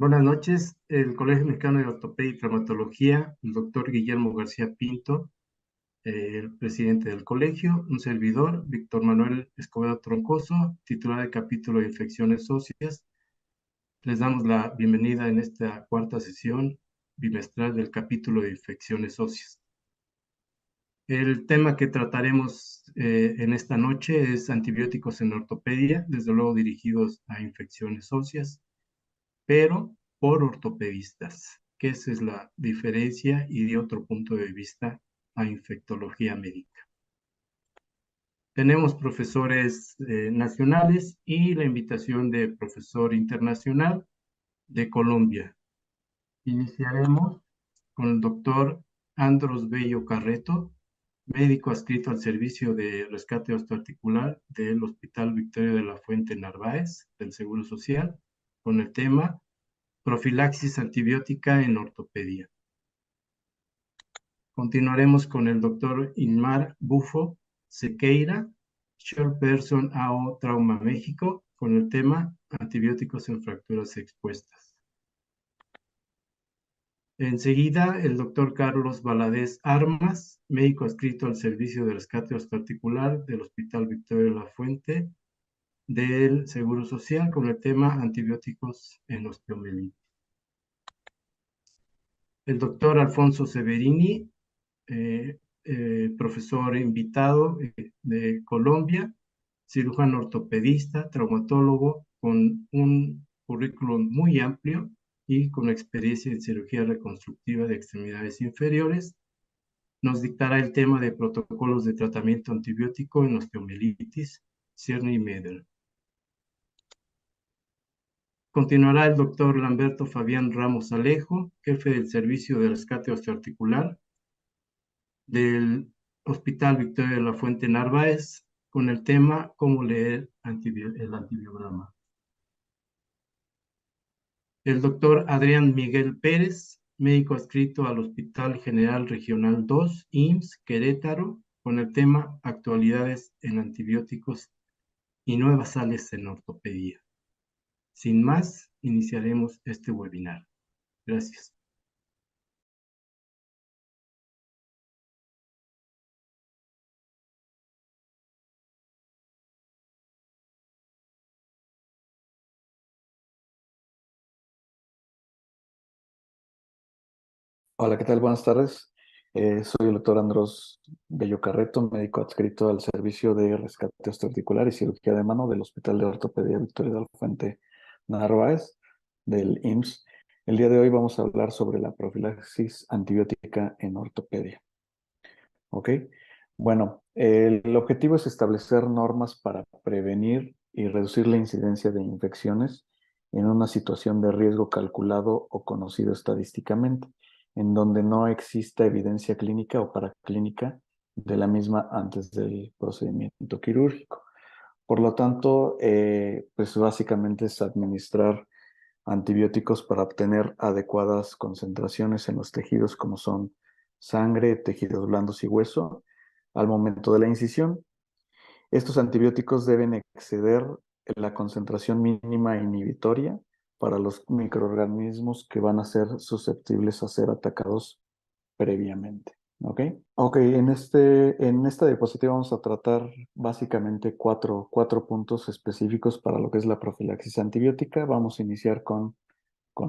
Buenas noches. El Colegio Mexicano de Ortopedia y Traumatología, el doctor Guillermo García Pinto, el presidente del colegio, un servidor, Víctor Manuel Escobedo Troncoso, titular del capítulo de infecciones óseas. Les damos la bienvenida en esta cuarta sesión bimestral del capítulo de infecciones óseas. El tema que trataremos en esta noche es antibióticos en ortopedia, desde luego dirigidos a infecciones óseas, pero por ortopedistas, que esa es la diferencia y de otro punto de vista a infectología médica. Tenemos profesores nacionales y la invitación de profesor internacional de Colombia. Iniciaremos con el doctor Andros Bello Carreto, médico adscrito al servicio de rescate osteoarticular del Hospital Victoria de la Fuente Narváez del Seguro Social, con el tema profilaxis antibiótica en ortopedia. Continuaremos con el doctor Inmar Bufo Sequeira, Chairperson AO Trauma México, con el tema antibióticos en fracturas expuestas. Enseguida, el doctor Carlos Valadez Armas, médico adscrito al Servicio de Rescate Osteoarticular del Hospital Victoria de la Fuente del Seguro Social, con el tema antibióticos en osteomielitis. El doctor Alfonso Severini, profesor invitado de Colombia, cirujano ortopedista, traumatólogo, con un currículum muy amplio y con experiencia en cirugía reconstructiva de extremidades inferiores. Nos dictará el tema de protocolos de tratamiento antibiótico en osteomielitis, cierne y Meder. Continuará el doctor Lamberto Fabián Ramos Alejo, jefe del Servicio de Rescate Osteoarticular del Hospital Victoria de la Fuente Narváez, con el tema cómo leer el antibiograma. El doctor Adrián Miguel Pérez, médico adscrito al Hospital General Regional 2, IMSS, Querétaro, con el tema actualidades en antibióticos y nuevas sales en ortopedia. Sin más, iniciaremos este webinar. Gracias. Hola, ¿qué tal? Buenas tardes. Soy el doctor Andros Bello Carreto, médico adscrito al Servicio de Rescate Osteoarticular y Cirugía de Mano del Hospital de Ortopedia Victoria de la Fuente Narváez, del IMSS. El día de hoy vamos a hablar sobre la profilaxis antibiótica en ortopedia. ¿Ok? Bueno, el objetivo es establecer normas para prevenir y reducir la incidencia de infecciones en una situación de riesgo calculado o conocido estadísticamente, en donde no exista evidencia clínica o paraclínica de la misma antes del procedimiento quirúrgico. Por lo tanto, pues básicamente es administrar antibióticos para obtener adecuadas concentraciones en los tejidos como son sangre, tejidos blandos y hueso al momento de la incisión. Estos antibióticos deben exceder la concentración mínima inhibitoria para los microorganismos que van a ser susceptibles a ser atacados previamente. ¿Ok? Ok, en esta diapositiva vamos a tratar básicamente cuatro puntos específicos para lo que es la profilaxis antibiótica. Vamos a iniciar con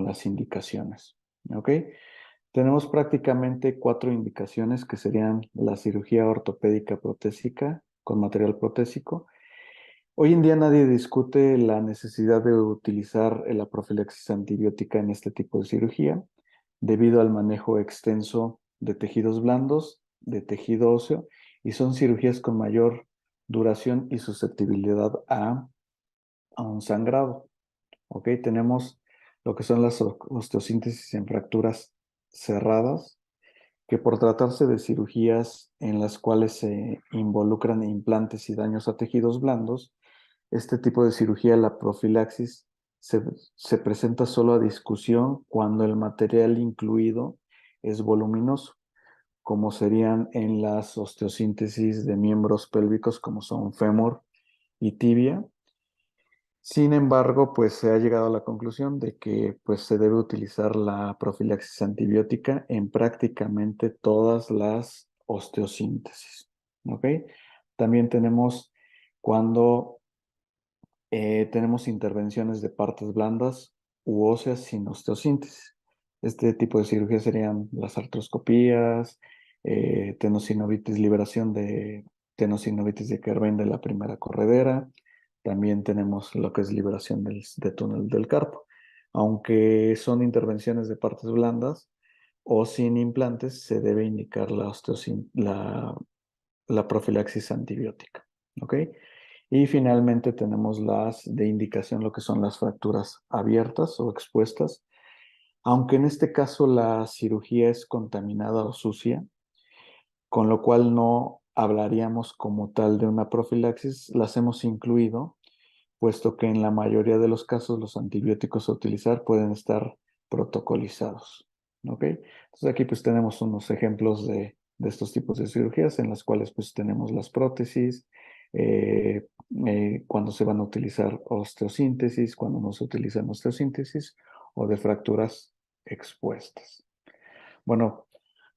las indicaciones. ¿Ok? Tenemos prácticamente 4 indicaciones que serían la cirugía ortopédica protésica con material protésico. Hoy en día nadie discute la necesidad de utilizar la profilaxis antibiótica en este tipo de cirugía debido al manejo extenso de tejidos blandos, de tejido óseo, y son cirugías con mayor duración y susceptibilidad a un sangrado. ¿Ok? Tenemos lo que son las osteosíntesis en fracturas cerradas, que por tratarse de cirugías en las cuales se involucran implantes y daños a tejidos blandos, este tipo de cirugía, la profilaxis, se presenta solo a discusión cuando el material incluido es voluminoso, como serían en las osteosíntesis de miembros pélvicos como son fémur y tibia, Sin embargo, pues se ha llegado a la conclusión de que pues se debe utilizar la profilaxis antibiótica en prácticamente todas las osteosíntesis. ¿Ok? También tenemos cuando tenemos intervenciones de partes blandas u óseas sin osteosíntesis. Este tipo de cirugía serían las artroscopías, tenosinovitis, liberación de tenosinovitis de Kerbein de la primera corredera. También tenemos lo que es liberación de túnel del carpo. Aunque son intervenciones de partes blandas o sin implantes, se debe indicar la profilaxis antibiótica. ¿Ok? Y finalmente tenemos las de indicación, lo que son las fracturas abiertas o expuestas. Aunque en este caso la cirugía es contaminada o sucia, con lo cual no hablaríamos como tal de una profilaxis, las hemos incluido, puesto que en la mayoría de los casos los antibióticos a utilizar pueden estar protocolizados. ¿Ok? Entonces aquí pues tenemos unos ejemplos de estos tipos de cirugías en las cuales pues tenemos las prótesis, cuando se van a utilizar osteosíntesis, cuando no se utilizan osteosíntesis o de fracturas expuestas. Bueno,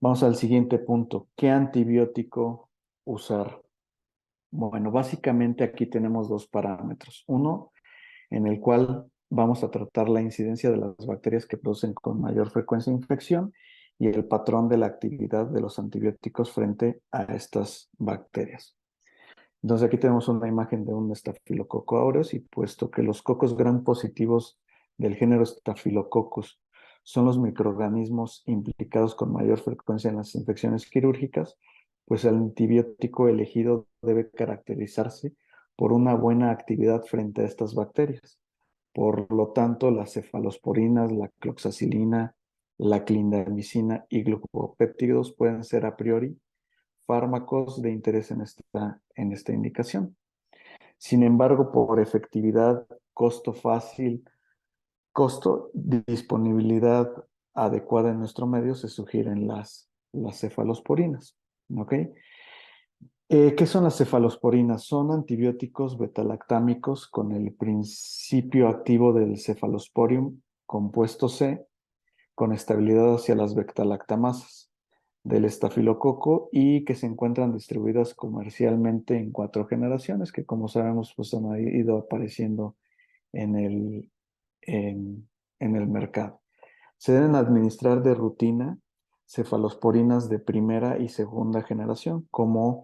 vamos al siguiente punto. ¿Qué antibiótico usar? Bueno, básicamente aquí tenemos dos parámetros. Uno, en el cual vamos a tratar la incidencia de las bacterias que producen con mayor frecuencia infección y el patrón de la actividad de los antibióticos frente a estas bacterias. Entonces aquí tenemos una imagen de un estafilococo aureus y puesto que los cocos gram positivos del género Staphylococcus son los microorganismos implicados con mayor frecuencia en las infecciones quirúrgicas, pues el antibiótico elegido debe caracterizarse por una buena actividad frente a estas bacterias. Por lo tanto, las cefalosporinas, la cloxacilina, la clindamicina y glucopéptidos pueden ser a priori fármacos de interés en esta indicación. Sin embargo, por efectividad, costo fácil, costo, disponibilidad adecuada en nuestro medio, se sugieren las cefalosporinas. ¿Ok? ¿Qué son las cefalosporinas? Son antibióticos betalactámicos con el principio activo del cefalosporium compuesto C con estabilidad hacia las beta-lactamasas del estafilococo y que se encuentran distribuidas comercialmente en 4 generaciones, que como sabemos pues han ido apareciendo en en el mercado. Se deben administrar de rutina cefalosporinas de primera y segunda generación como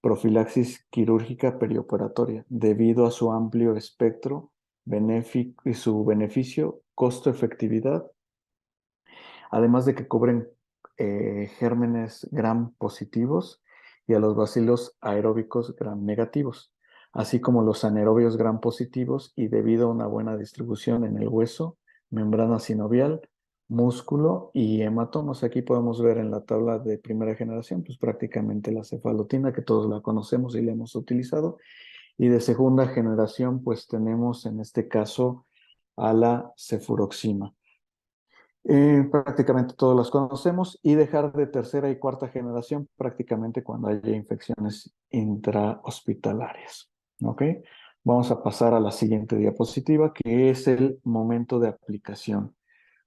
profilaxis quirúrgica perioperatoria, debido a su amplio espectro y su beneficio, costo-efectividad, además de que cubren gérmenes gram positivos y a los bacilos aeróbicos gram negativos, así como los anaerobios gram positivos y debido a una buena distribución en el hueso, membrana sinovial, músculo y hematomas. Aquí podemos ver en la tabla de primera generación, pues prácticamente la cefalotina, que todos la conocemos y la hemos utilizado, y de segunda generación, pues tenemos en este caso a la cefuroxima. Prácticamente todos las conocemos y dejar de tercera y cuarta generación prácticamente cuando haya infecciones intrahospitalarias. ¿Ok? Vamos a pasar a la siguiente diapositiva, que es el momento de aplicación.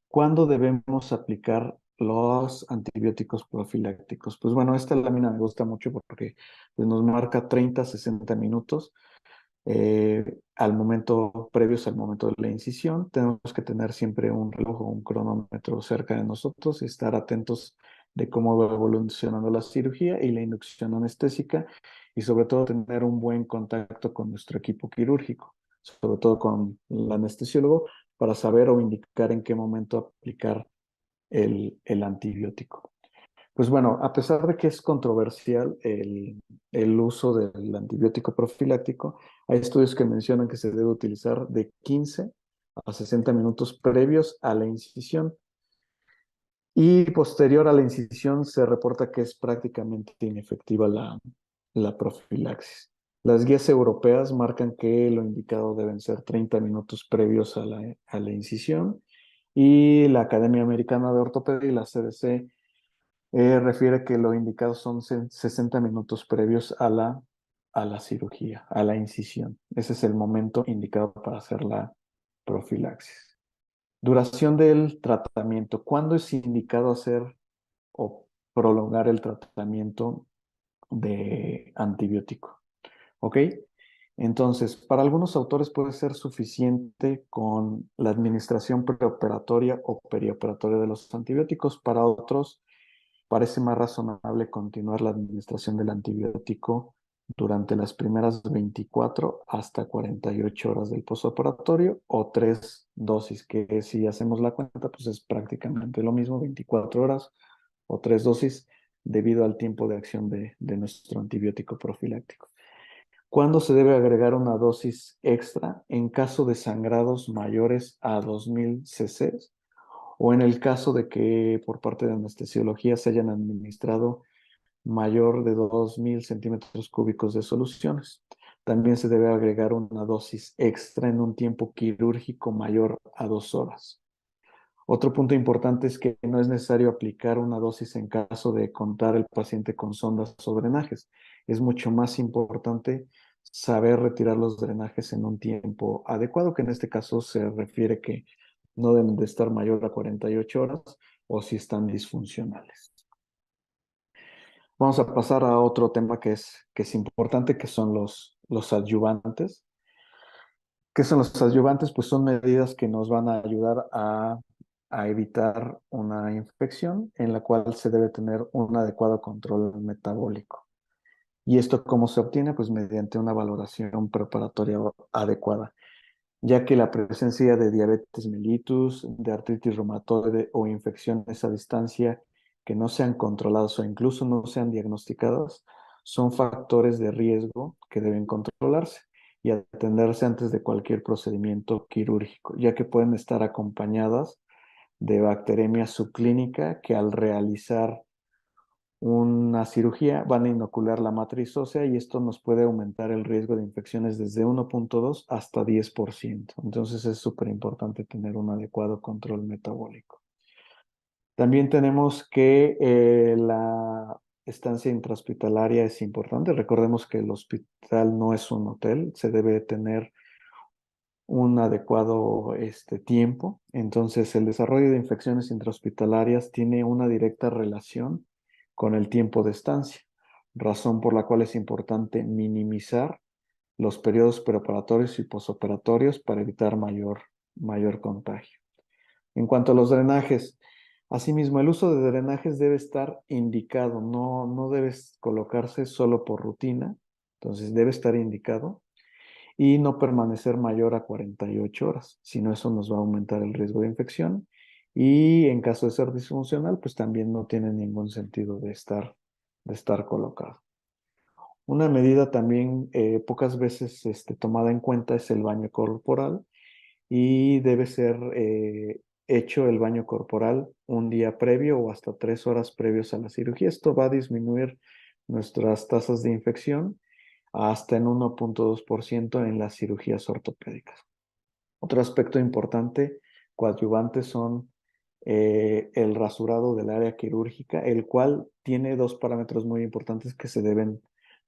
¿Cuándo debemos aplicar los antibióticos profilácticos? Pues bueno, esta lámina me gusta mucho porque pues, nos marca 30 a 60 minutos previos al momento de la incisión. Tenemos que tener siempre un reloj o un cronómetro cerca de nosotros y estar atentos de cómo va evolucionando la cirugía y la inducción anestésica y sobre todo tener un buen contacto con nuestro equipo quirúrgico, sobre todo con el anestesiólogo, para saber o indicar en qué momento aplicar el antibiótico. Pues bueno, a pesar de que es controversial el uso del antibiótico profiláctico, hay estudios que mencionan que se debe utilizar de 15 a 60 minutos previos a la incisión y posterior a la incisión se reporta que es prácticamente inefectiva la profilaxis. Las guías europeas marcan que lo indicado deben ser 30 minutos previos a la incisión y la Academia Americana de Ortopedia y la CDC refiere que lo indicado son 60 minutos previos a la a la cirugía, a la incisión. Ese es el momento indicado para hacer la profilaxis. Duración del tratamiento. ¿Cuándo es indicado hacer o prolongar el tratamiento de antibiótico? ¿Ok? Entonces, para algunos autores puede ser suficiente con la administración preoperatoria o perioperatoria de los antibióticos. Para otros, parece más razonable continuar la administración del antibiótico durante las primeras 24 hasta 48 horas del postoperatorio o 3 dosis, que si hacemos la cuenta, pues es prácticamente lo mismo, 24 horas o 3 dosis debido al tiempo de acción de nuestro antibiótico profiláctico. ¿Cuándo se debe agregar una dosis extra? En caso de sangrados mayores a 2000 cc o en el caso de que por parte de anestesiología se hayan administrado mayor de 2000 centímetros cúbicos de soluciones. También se debe agregar una dosis extra en un tiempo quirúrgico mayor a 2 horas. Otro punto importante es que no es necesario aplicar una dosis en caso de contar el paciente con sondas o drenajes. Es mucho más importante saber retirar los drenajes en un tiempo adecuado, que en este caso se refiere que no deben de estar mayor a 48 horas o si están disfuncionales. Vamos a pasar a otro tema que es importante, que son los adyuvantes. ¿Qué son los adyuvantes? Pues son medidas que nos van a ayudar a evitar una infección en la cual se debe tener un adecuado control metabólico. ¿Y esto cómo se obtiene? Pues mediante una valoración preparatoria adecuada, ya que la presencia de diabetes mellitus, de artritis reumatoide o infecciones a distancia que no sean controladas o incluso no sean diagnosticadas, son factores de riesgo que deben controlarse y atenderse antes de cualquier procedimiento quirúrgico, ya que pueden estar acompañadas de bacteremia subclínica que al realizar una cirugía van a inocular la matriz ósea y esto nos puede aumentar el riesgo de infecciones desde 1.2 hasta 10%. Entonces es súper importante tener un adecuado control metabólico. También tenemos que la estancia intrahospitalaria es importante. Recordemos que el hospital no es un hotel, se debe tener un adecuado tiempo. Entonces, el desarrollo de infecciones intrahospitalarias tiene una directa relación con el tiempo de estancia, razón por la cual es importante minimizar los periodos preoperatorios y posoperatorios para evitar mayor contagio. En cuanto a los drenajes, asimismo, el uso de drenajes debe estar indicado, no debe colocarse solo por rutina, entonces debe estar indicado y no permanecer mayor a 48 horas, si no eso nos va a aumentar el riesgo de infección y en caso de ser disfuncional, pues también no tiene ningún sentido de estar colocado. Una medida también pocas veces tomada en cuenta es el baño corporal y debe ser hecho el baño corporal un día previo o hasta 3 horas previos a la cirugía. Esto va a disminuir nuestras tasas de infección hasta en 1.2% en las cirugías ortopédicas. Otro aspecto importante, coadyuvantes, son el rasurado del área quirúrgica, el cual tiene dos parámetros muy importantes que se deben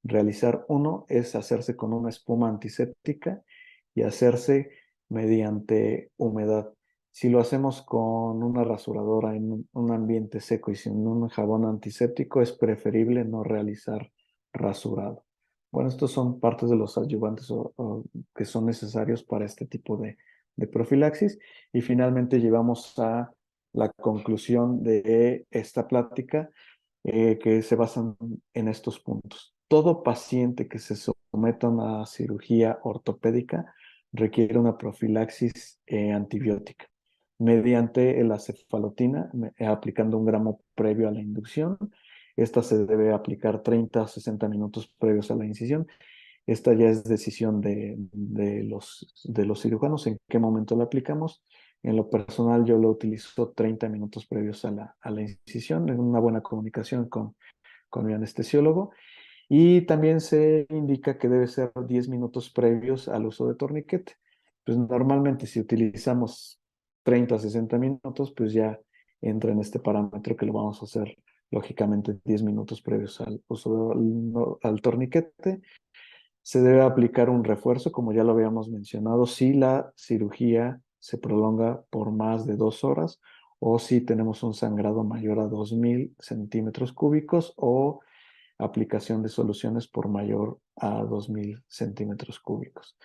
realizar. Uno es hacerse con una espuma antiséptica y hacerse mediante humedad. Si lo hacemos con una rasuradora en un ambiente seco y sin un jabón antiséptico, es preferible no realizar rasurado. Bueno, estos son partes de los adyuvantes que son necesarios para este tipo de profilaxis. Y finalmente llegamos a la conclusión de esta plática que se basan en estos puntos. Todo paciente que se someta a una cirugía ortopédica requiere una profilaxis antibiótica mediante la cefalotina, aplicando 1 gramo previo a la inducción. Esta se debe aplicar 30 a 60 minutos previos a la incisión. Esta ya es decisión de los cirujanos en qué momento la aplicamos. En lo personal, yo lo utilizo 30 minutos previos a la incisión, en una buena comunicación con mi anestesiólogo. Y también se indica que debe ser 10 minutos previos al uso de torniquete. Pues normalmente si utilizamos 30 a 60 minutos, pues ya entra en este parámetro que lo vamos a hacer lógicamente 10 minutos previos al uso al torniquete. Se debe aplicar un refuerzo, como ya lo habíamos mencionado, si la cirugía se prolonga por más de 2 horas o si tenemos un sangrado mayor a 2000 centímetros cúbicos o aplicación de soluciones por mayor a 2000 centímetros cúbicos.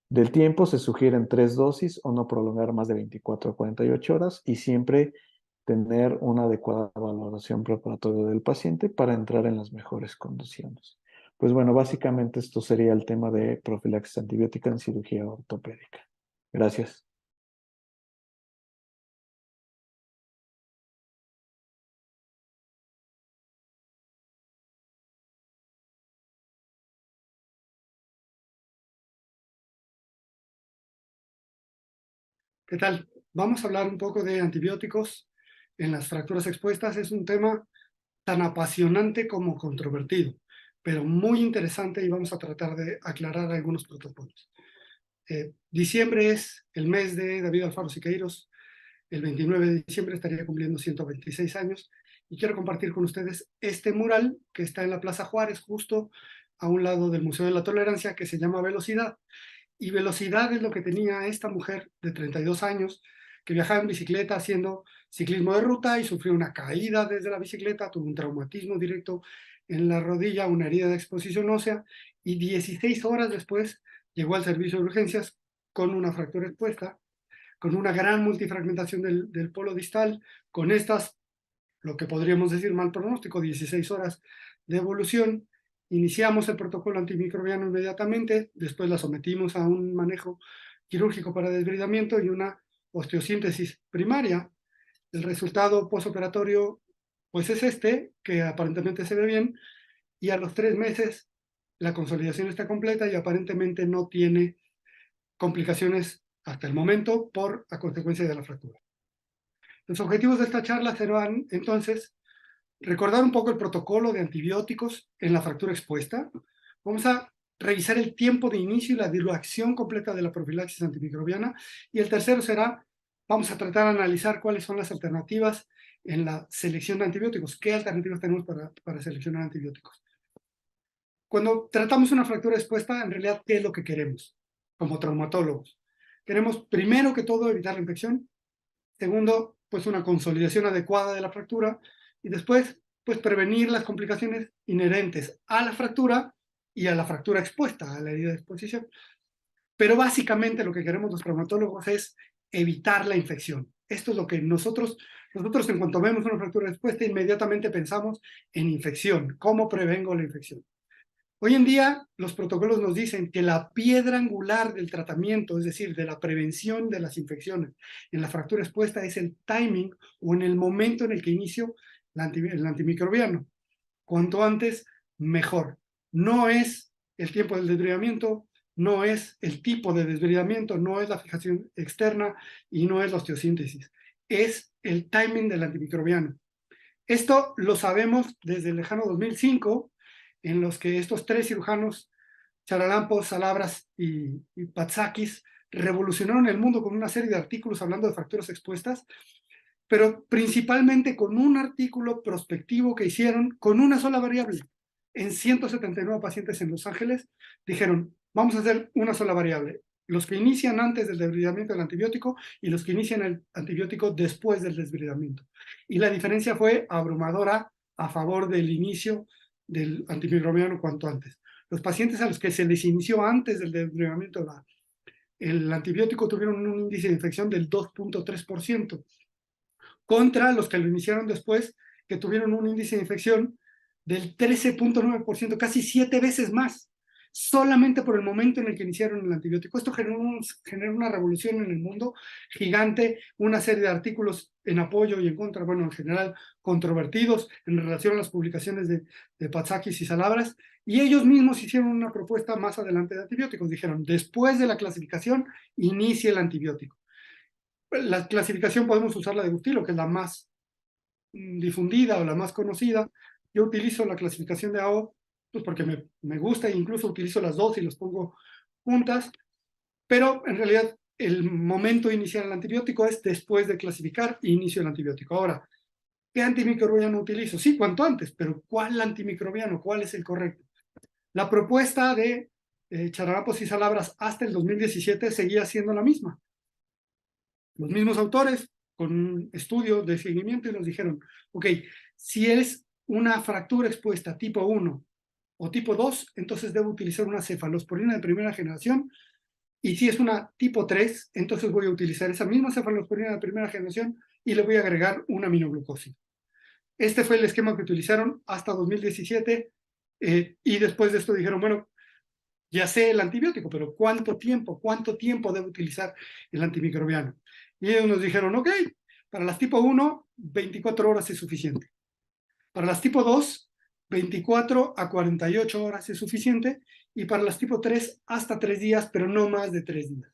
Del tiempo se sugieren 3 dosis o no prolongar más de 24 a 48 horas y siempre tener una adecuada valoración preparatoria del paciente para entrar en las mejores condiciones. Pues bueno, básicamente esto sería el tema de profilaxis antibiótica en cirugía ortopédica. Gracias. ¿Qué tal? Vamos a hablar un poco de antibióticos en las fracturas expuestas. Es un tema tan apasionante como controvertido, pero muy interesante y vamos a tratar de aclarar algunos protocolos. Diciembre es el mes de David Alfaro Siqueiros. El 29 de diciembre estaría cumpliendo 126 años y quiero compartir con ustedes este mural que está en la Plaza Juárez, justo a un lado del Museo de la Tolerancia, que se llama Velocidad. Y velocidad es lo que tenía esta mujer de 32 años que viajaba en bicicleta haciendo ciclismo de ruta y sufrió una caída desde la bicicleta, tuvo un traumatismo directo en la rodilla, una herida de exposición ósea y 16 horas después llegó al servicio de urgencias con una fractura expuesta, con una gran multifragmentación del polo distal, con estas, lo que podríamos decir mal pronóstico, 16 horas de evolución. Iniciamos el protocolo antimicrobiano inmediatamente, después la sometimos a un manejo quirúrgico para desbridamiento y una osteosíntesis primaria. El resultado postoperatorio pues es este, que aparentemente se ve bien, y a los 3 meses la consolidación está completa y aparentemente no tiene complicaciones hasta el momento a consecuencia de la fractura. Los objetivos de esta charla serán entonces recordar un poco el protocolo de antibióticos en la fractura expuesta. Vamos a revisar el tiempo de inicio y la duración completa de la profilaxis antimicrobiana. Y el tercero será, vamos a tratar de analizar cuáles son las alternativas en la selección de antibióticos. ¿Qué alternativas tenemos para seleccionar antibióticos? Cuando tratamos una fractura expuesta, en realidad, ¿qué es lo que queremos como traumatólogos? Queremos, primero que todo, evitar la infección. Segundo, pues una consolidación adecuada de la fractura. Y después, pues prevenir las complicaciones inherentes a la fractura y a la fractura expuesta, a la herida de exposición. Pero básicamente lo que queremos los traumatólogos es evitar la infección. Esto es lo que nosotros en cuanto vemos una fractura expuesta, inmediatamente pensamos en infección. ¿Cómo prevengo la infección? Hoy en día los protocolos nos dicen que la piedra angular del tratamiento, es decir, de la prevención de las infecciones en la fractura expuesta, es el timing o en el momento en el que inicio el antimicrobiano. Cuanto antes, mejor. No es el tiempo del desbridamiento, no es el tipo de desbridamiento, no es la fijación externa y no es la osteosíntesis. Es el timing del antimicrobiano. Esto lo sabemos desde el lejano 2005, en los que estos 3 cirujanos, Charalampos, Salabras y Patsakis, revolucionaron el mundo con una serie de artículos hablando de fracturas expuestas, pero principalmente con un artículo prospectivo que hicieron con una sola variable. En 179 pacientes en Los Ángeles, dijeron, vamos a hacer una sola variable. Los que inician antes del desbridamiento del antibiótico y los que inician el antibiótico después del desbridamiento. Y la diferencia fue abrumadora a favor del inicio del antimicrobiano cuanto antes. Los pacientes a los que se les inició antes del desbridamiento el antibiótico tuvieron un índice de infección del 2.3%, contra los que lo iniciaron después, que tuvieron un índice de infección del 13.9%, casi 7 veces más, solamente por el momento en el que iniciaron el antibiótico. Esto generó una revolución en el mundo gigante, una serie de artículos en apoyo y en contra, bueno, en general controvertidos en relación a las publicaciones de Patsakis y Salabras, y ellos mismos hicieron una propuesta más adelante de antibióticos. Dijeron, después de la clasificación, inicie el antibiótico. La clasificación podemos usar la de Bustilo, que es la más difundida o la más conocida. Yo utilizo la clasificación de AO pues porque me gusta e incluso utilizo las dos y las pongo juntas, pero en realidad el momento de iniciar el antibiótico es después de clasificar e inicio el antibiótico. Ahora, ¿qué antimicrobiano utilizo? Sí, cuanto antes, pero ¿cuál antimicrobiano? ¿Cuál es el correcto? La propuesta de Charalapos y Salabras hasta el 2017 seguía siendo la misma. Los mismos autores con un estudio de seguimiento y nos dijeron, ok, si es una fractura expuesta tipo 1 o tipo 2, entonces debo utilizar una cefalosporina de primera generación, y si es una tipo 3, entonces voy a utilizar esa misma cefalosporina de primera generación y le voy a agregar un aminoglucósido. Este fue el esquema que utilizaron hasta 2017, y después de esto dijeron, bueno, ya sé el antibiótico, pero ¿cuánto tiempo debo utilizar el antimicrobiano? Y ellos nos dijeron, ok, para las tipo 1, 24 horas es suficiente. Para las tipo 2, 24 a 48 horas es suficiente. Y para las tipo 3, hasta 3 días, pero no más de 3 días.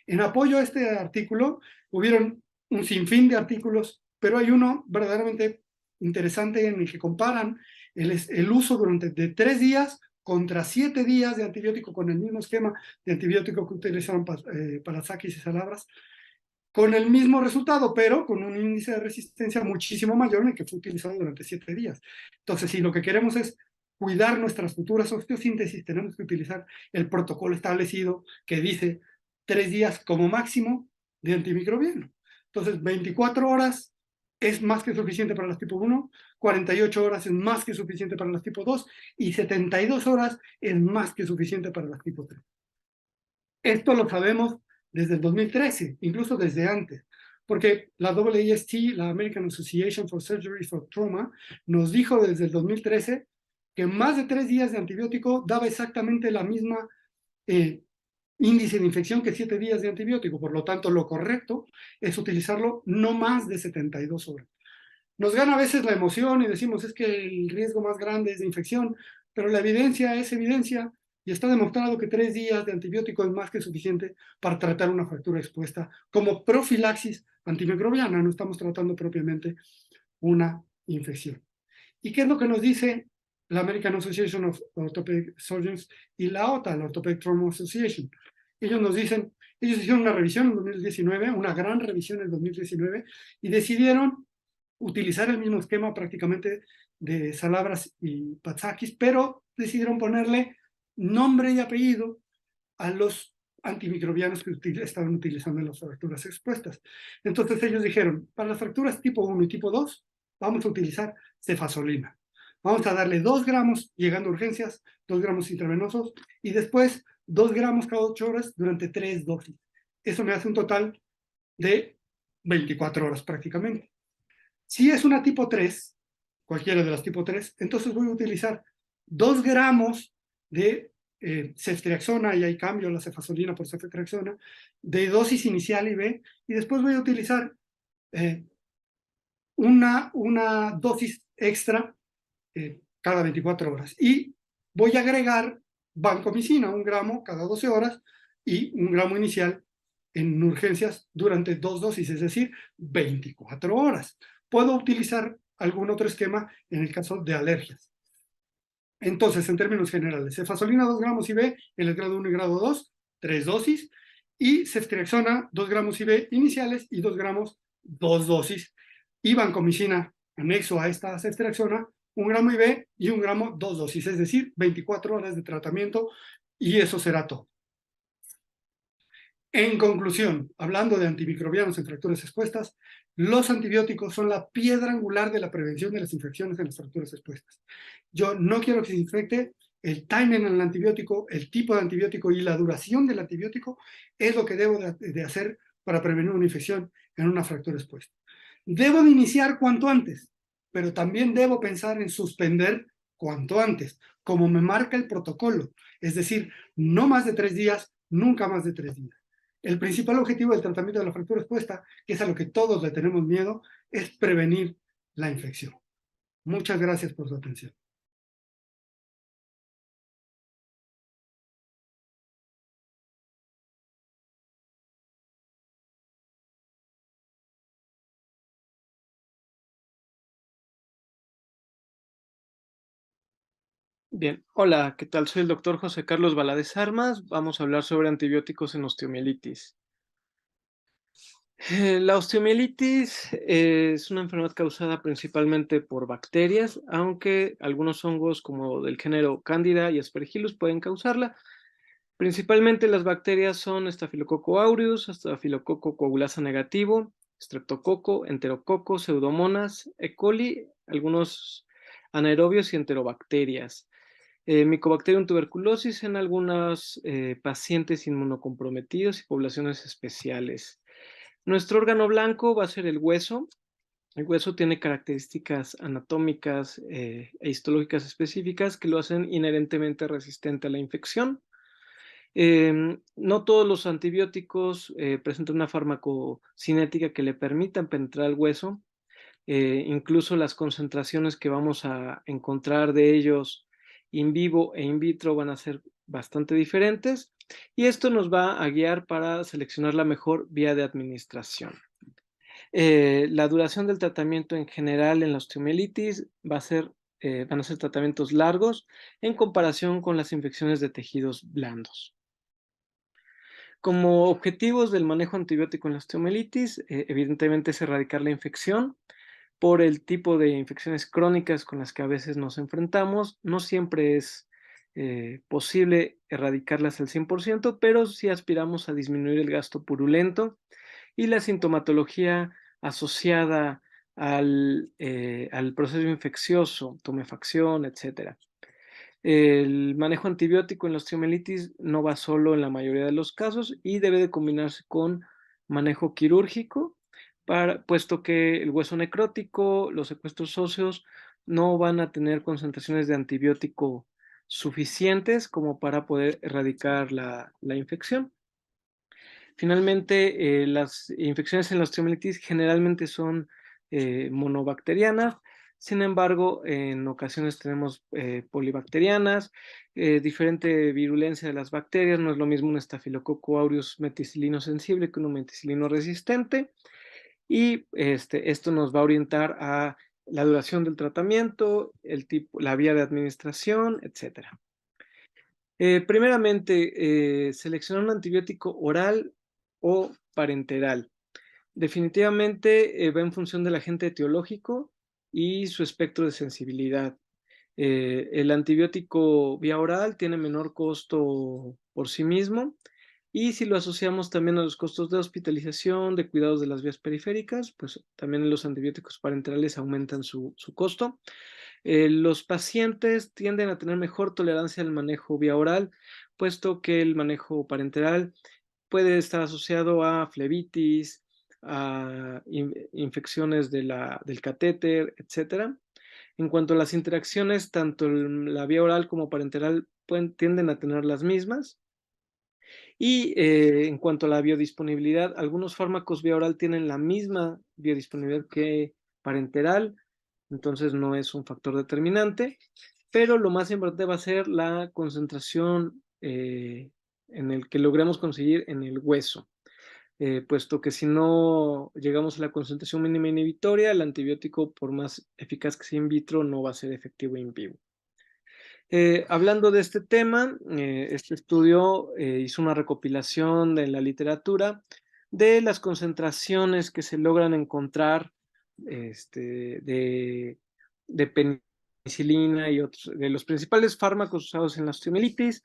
En apoyo a este artículo, hubieron un sinfín de artículos, pero hay uno verdaderamente interesante en el que comparan el uso durante de 3 días contra 7 días de antibiótico con el mismo esquema de antibiótico que utilizaron para Sakis y Salabras, con el mismo resultado, pero con un índice de resistencia muchísimo mayor en el que fue utilizado durante 7 días. Entonces, si lo que queremos es cuidar nuestras futuras osteosíntesis, tenemos que utilizar el protocolo establecido que dice 3 días como máximo de antimicrobiano. Entonces, 24 horas es más que suficiente para las tipo 1, 48 horas es más que suficiente para las tipo 2 y 72 horas es más que suficiente para las tipo 3. Esto lo sabemos desde el 2013, incluso desde antes, porque la AAST, la American Association for Surgery for Trauma, nos dijo desde el 2013 que más de 3 días de antibiótico daba exactamente la misma índice de infección que 7 días de antibiótico. Por lo tanto, lo correcto es utilizarlo no más de 72 horas. Nos gana a veces la emoción y decimos es que el riesgo más grande es de infección, pero la evidencia es evidencia y está demostrado que 3 días de antibiótico es más que suficiente para tratar una fractura expuesta como profilaxis antimicrobiana. No estamos tratando propiamente una infección. ¿Y qué es lo que nos dice la American Association of Orthopedic Surgeons y la OTA, la Orthopedic Trauma Association? Ellos nos dicen, ellos hicieron una revisión en 2019, una gran revisión en 2019, y decidieron utilizar el mismo esquema prácticamente de Salabras y Patsakis, pero decidieron ponerle nombre y apellido a los antimicrobianos que estaban utilizando en las fracturas expuestas. Entonces ellos dijeron, para las fracturas tipo 1 y tipo 2, vamos a utilizar cefazolina. Vamos a darle 2 gramos llegando a urgencias, 2 gramos intravenosos, y después 2 gramos cada 8 horas durante 3 dosis. Eso me hace un total de 24 horas prácticamente. Si es una tipo 3, cualquiera de las tipo 3, entonces voy a utilizar 2 gramos de ceftriaxona, y ahí cambio la cefazolina por ceftriaxona, de dosis inicial IV, y después voy a utilizar una dosis extra cada 24 horas. Y voy a agregar vancomicina, 1 gramo cada 12 horas, y 1 gramo inicial en urgencias durante 2 dosis, es decir, 24 horas. Puedo utilizar algún otro esquema en el caso de alergias. Entonces, en términos generales, cefazolina 2 gramos IV en el grado 1 y grado 2, 3 dosis, y ceftriaxona 2 gramos IV iniciales y 2 gramos, 2 dosis, y vancomicina anexo a esta ceftriaxona 1 gramo IV y 1 gramo, 2 dosis, es decir, 24 horas de tratamiento, y eso será todo. En conclusión, hablando de antimicrobianos en fracturas expuestas, los antibióticos son la piedra angular de la prevención de las infecciones en las fracturas expuestas. Yo no quiero que se infecte. El timing en el antibiótico, el tipo de antibiótico y la duración del antibiótico es lo que debo de hacer para prevenir una infección en una fractura expuesta. Debo de iniciar cuanto antes, pero también debo pensar en suspender cuanto antes, como me marca el protocolo. Es decir, no más de 3 días, nunca más de 3 días. El principal objetivo del tratamiento de la fractura expuesta, que es a lo que todos le tenemos miedo, es prevenir la infección. Muchas gracias por su atención. Bien, hola, ¿qué tal? Soy el doctor José Carlos Valadez Armas. Vamos a hablar sobre antibióticos en osteomielitis. La osteomielitis es una enfermedad causada principalmente por bacterias, aunque algunos hongos como del género Candida y Aspergillus pueden causarla. Principalmente las bacterias son Staphylococcus aureus, Staphylococcus coagulasa negativo, Streptococo, Enterococo, Pseudomonas, E. coli, algunos anaerobios y enterobacterias. Mycobacterium tuberculosis en algunos pacientes inmunocomprometidos y poblaciones especiales. Nuestro órgano blanco va a ser el hueso. El hueso tiene características anatómicas e histológicas específicas que lo hacen inherentemente resistente a la infección. No todos los antibióticos presentan una farmacocinética que le permitan penetrar el hueso. Incluso las concentraciones que vamos a encontrar de ellos in vivo e in vitro van a ser bastante diferentes, y esto nos va a guiar para seleccionar la mejor vía de administración. La duración del tratamiento en general en la osteomielitis van a ser tratamientos largos en comparación con las infecciones de tejidos blandos. Como objetivos del manejo antibiótico en la osteomielitis, evidentemente es erradicar la infección. Por el tipo de infecciones crónicas con las que a veces nos enfrentamos, no siempre es posible erradicarlas al 100%, pero sí aspiramos a disminuir el gasto purulento y la sintomatología asociada al proceso infeccioso, tumefacción, etc. El manejo antibiótico en la osteomielitis no va solo en la mayoría de los casos y debe de combinarse con manejo quirúrgico, puesto que el hueso necrótico, los secuestros óseos no van a tener concentraciones de antibiótico suficientes como para poder erradicar la infección. Finalmente, las infecciones en la osteomielitis generalmente son monobacterianas. Sin embargo, en ocasiones tenemos polibacterianas, diferente virulencia de las bacterias. No es lo mismo un Staphylococcus aureus meticilino sensible que uno meticilino resistente. Y esto nos va a orientar a la duración del tratamiento, el tipo, la vía de administración, etc. Primeramente, seleccionar un antibiótico oral o parenteral. Definitivamente va en función del agente etiológico y su espectro de sensibilidad. El antibiótico vía oral tiene menor costo por sí mismo, y si lo asociamos también a los costos de hospitalización, de cuidados de las vías periféricas, pues también los antibióticos parenterales aumentan su costo. Los pacientes tienden a tener mejor tolerancia al manejo vía oral, puesto que el manejo parenteral puede estar asociado a flebitis, a infecciones del catéter, etc. En cuanto a las interacciones, tanto la vía oral como parenteral tienden a tener las mismas. Y en cuanto a la biodisponibilidad, algunos fármacos vía oral tienen la misma biodisponibilidad que parenteral, entonces no es un factor determinante, pero lo más importante va a ser la concentración en el que logremos conseguir en el hueso, puesto que si no llegamos a la concentración mínima inhibitoria, el antibiótico, por más eficaz que sea in vitro, no va a ser efectivo in vivo. Hablando de este tema, este estudio hizo una recopilación de la literatura de las concentraciones que se logran encontrar de penicilina y otros de los principales fármacos usados en la osteomielitis,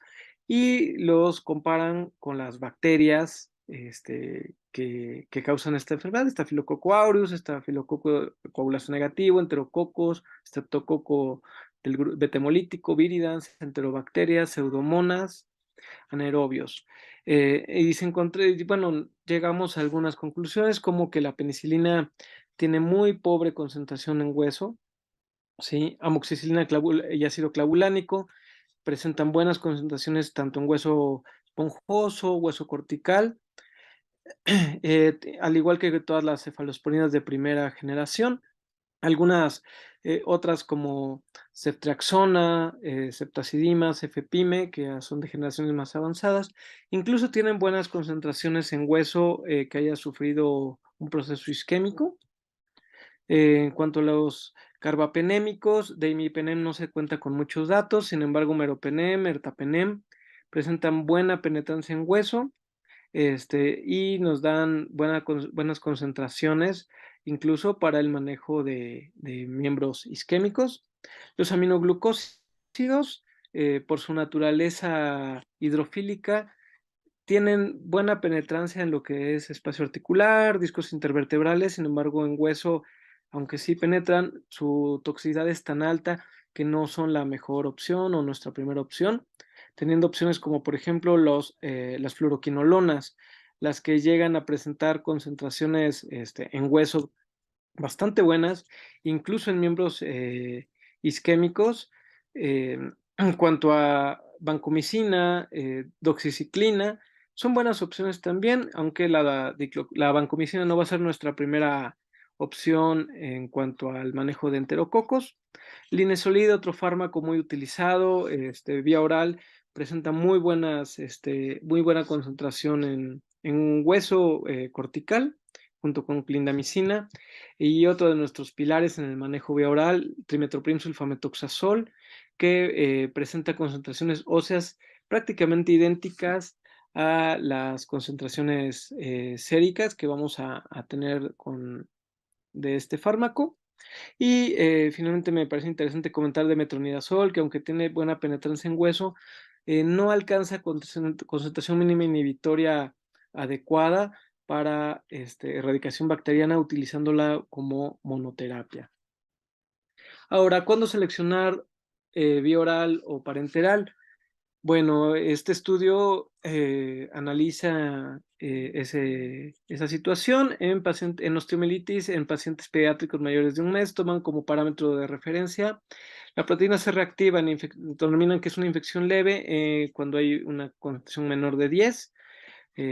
y los comparan con las bacterias que causan esta enfermedad: Staphylococcus aureus, Staphylococcus coagulasa negativo, Enterococos, Streptococo del betemolítico, viridans, enterobacterias, pseudomonas, anaerobios. Y bueno, llegamos a algunas conclusiones, como que la penicilina tiene muy pobre concentración en hueso, ¿sí? Amoxicilina y ácido clavulánico presentan buenas concentraciones tanto en hueso esponjoso, hueso cortical, al igual que todas las cefalosporinas de primera generación. Algunas otras, como ceftriaxona, ceftazidima, cefepime, que son de generaciones más avanzadas, incluso tienen buenas concentraciones en hueso que haya sufrido un proceso isquémico. En cuanto a los carbapenémicos, de imipenem no se cuenta con muchos datos. Sin embargo, meropenem, ertapenem presentan buena penetrancia en hueso, y nos dan buenas concentraciones, incluso para el manejo de miembros isquémicos. Los aminoglucósidos por su naturaleza hidrofílica, tienen buena penetrancia en lo que es espacio articular, discos intervertebrales. Sin embargo, en hueso, aunque sí penetran, su toxicidad es tan alta que no son la mejor opción o nuestra primera opción, teniendo opciones como por ejemplo las fluoroquinolonas, las que llegan a presentar concentraciones en hueso bastante buenas, incluso en miembros isquémicos. En cuanto a vancomicina, doxiciclina, son buenas opciones también, aunque la vancomicina no va a ser nuestra primera opción en cuanto al manejo de enterococos. Linezolid, otro fármaco muy utilizado, vía oral, presenta muy buena concentración en hueso cortical, junto con clindamicina. Y otro de nuestros pilares en el manejo vía oral, trimethoprim sulfametoxazol, que presenta concentraciones óseas prácticamente idénticas a las concentraciones séricas que vamos a tener de este fármaco. Y finalmente me parece interesante comentar de metronidazol, que aunque tiene buena penetrancia en hueso, no alcanza concentración mínima inhibitoria adecuada para erradicación bacteriana utilizándola como monoterapia. Ahora, ¿cuándo seleccionar vía oral o parenteral? Bueno, este estudio analiza esa situación en osteomielitis en pacientes pediátricos mayores de un mes. Toman como parámetro de referencia la proteína C reactiva, determinan que es una infección leve cuando hay una concentración menor de 10,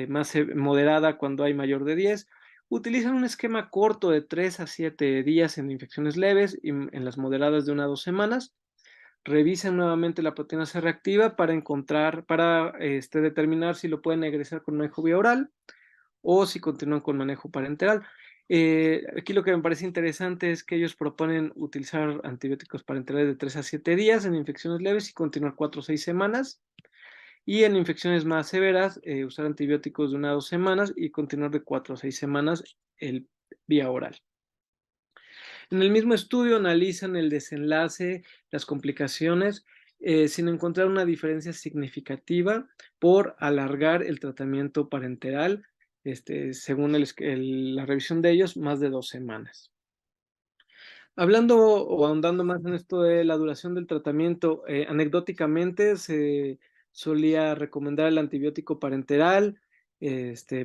más moderada cuando hay mayor de 10. Utilizan un esquema corto de 3 a 7 días en infecciones leves y en las moderadas de 1 a 2 semanas. Revisan nuevamente la proteína C reactiva para determinar si lo pueden egresar con manejo vía oral o si continúan con manejo parenteral. Aquí lo que me parece interesante es que ellos proponen utilizar antibióticos parenterales de 3 a 7 días en infecciones leves y continuar 4 o 6 semanas. Y en infecciones más severas, usar antibióticos de 1 a 2 semanas y continuar de 4 a 6 semanas el vía oral. En el mismo estudio analizan el desenlace, las complicaciones, sin encontrar una diferencia significativa por alargar el tratamiento parenteral, según la revisión de ellos, más de 2 semanas. Hablando o ahondando más en esto de la duración del tratamiento, anecdóticamente se solía recomendar el antibiótico parenteral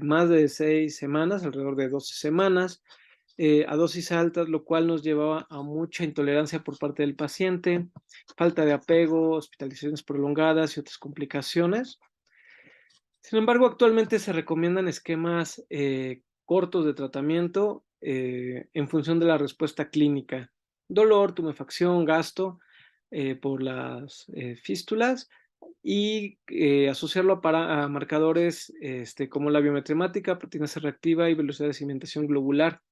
más de 6 semanas, alrededor de 12 semanas, a dosis altas, lo cual nos llevaba a mucha intolerancia por parte del paciente, falta de apego, hospitalizaciones prolongadas y otras complicaciones. Sin embargo, actualmente se recomiendan esquemas cortos de tratamiento en función de la respuesta clínica. Dolor, tumefacción, gasto por las fístulas y asociarlo a marcadores como la biometría hemática, proteína C reactiva y velocidad de cimentación globular.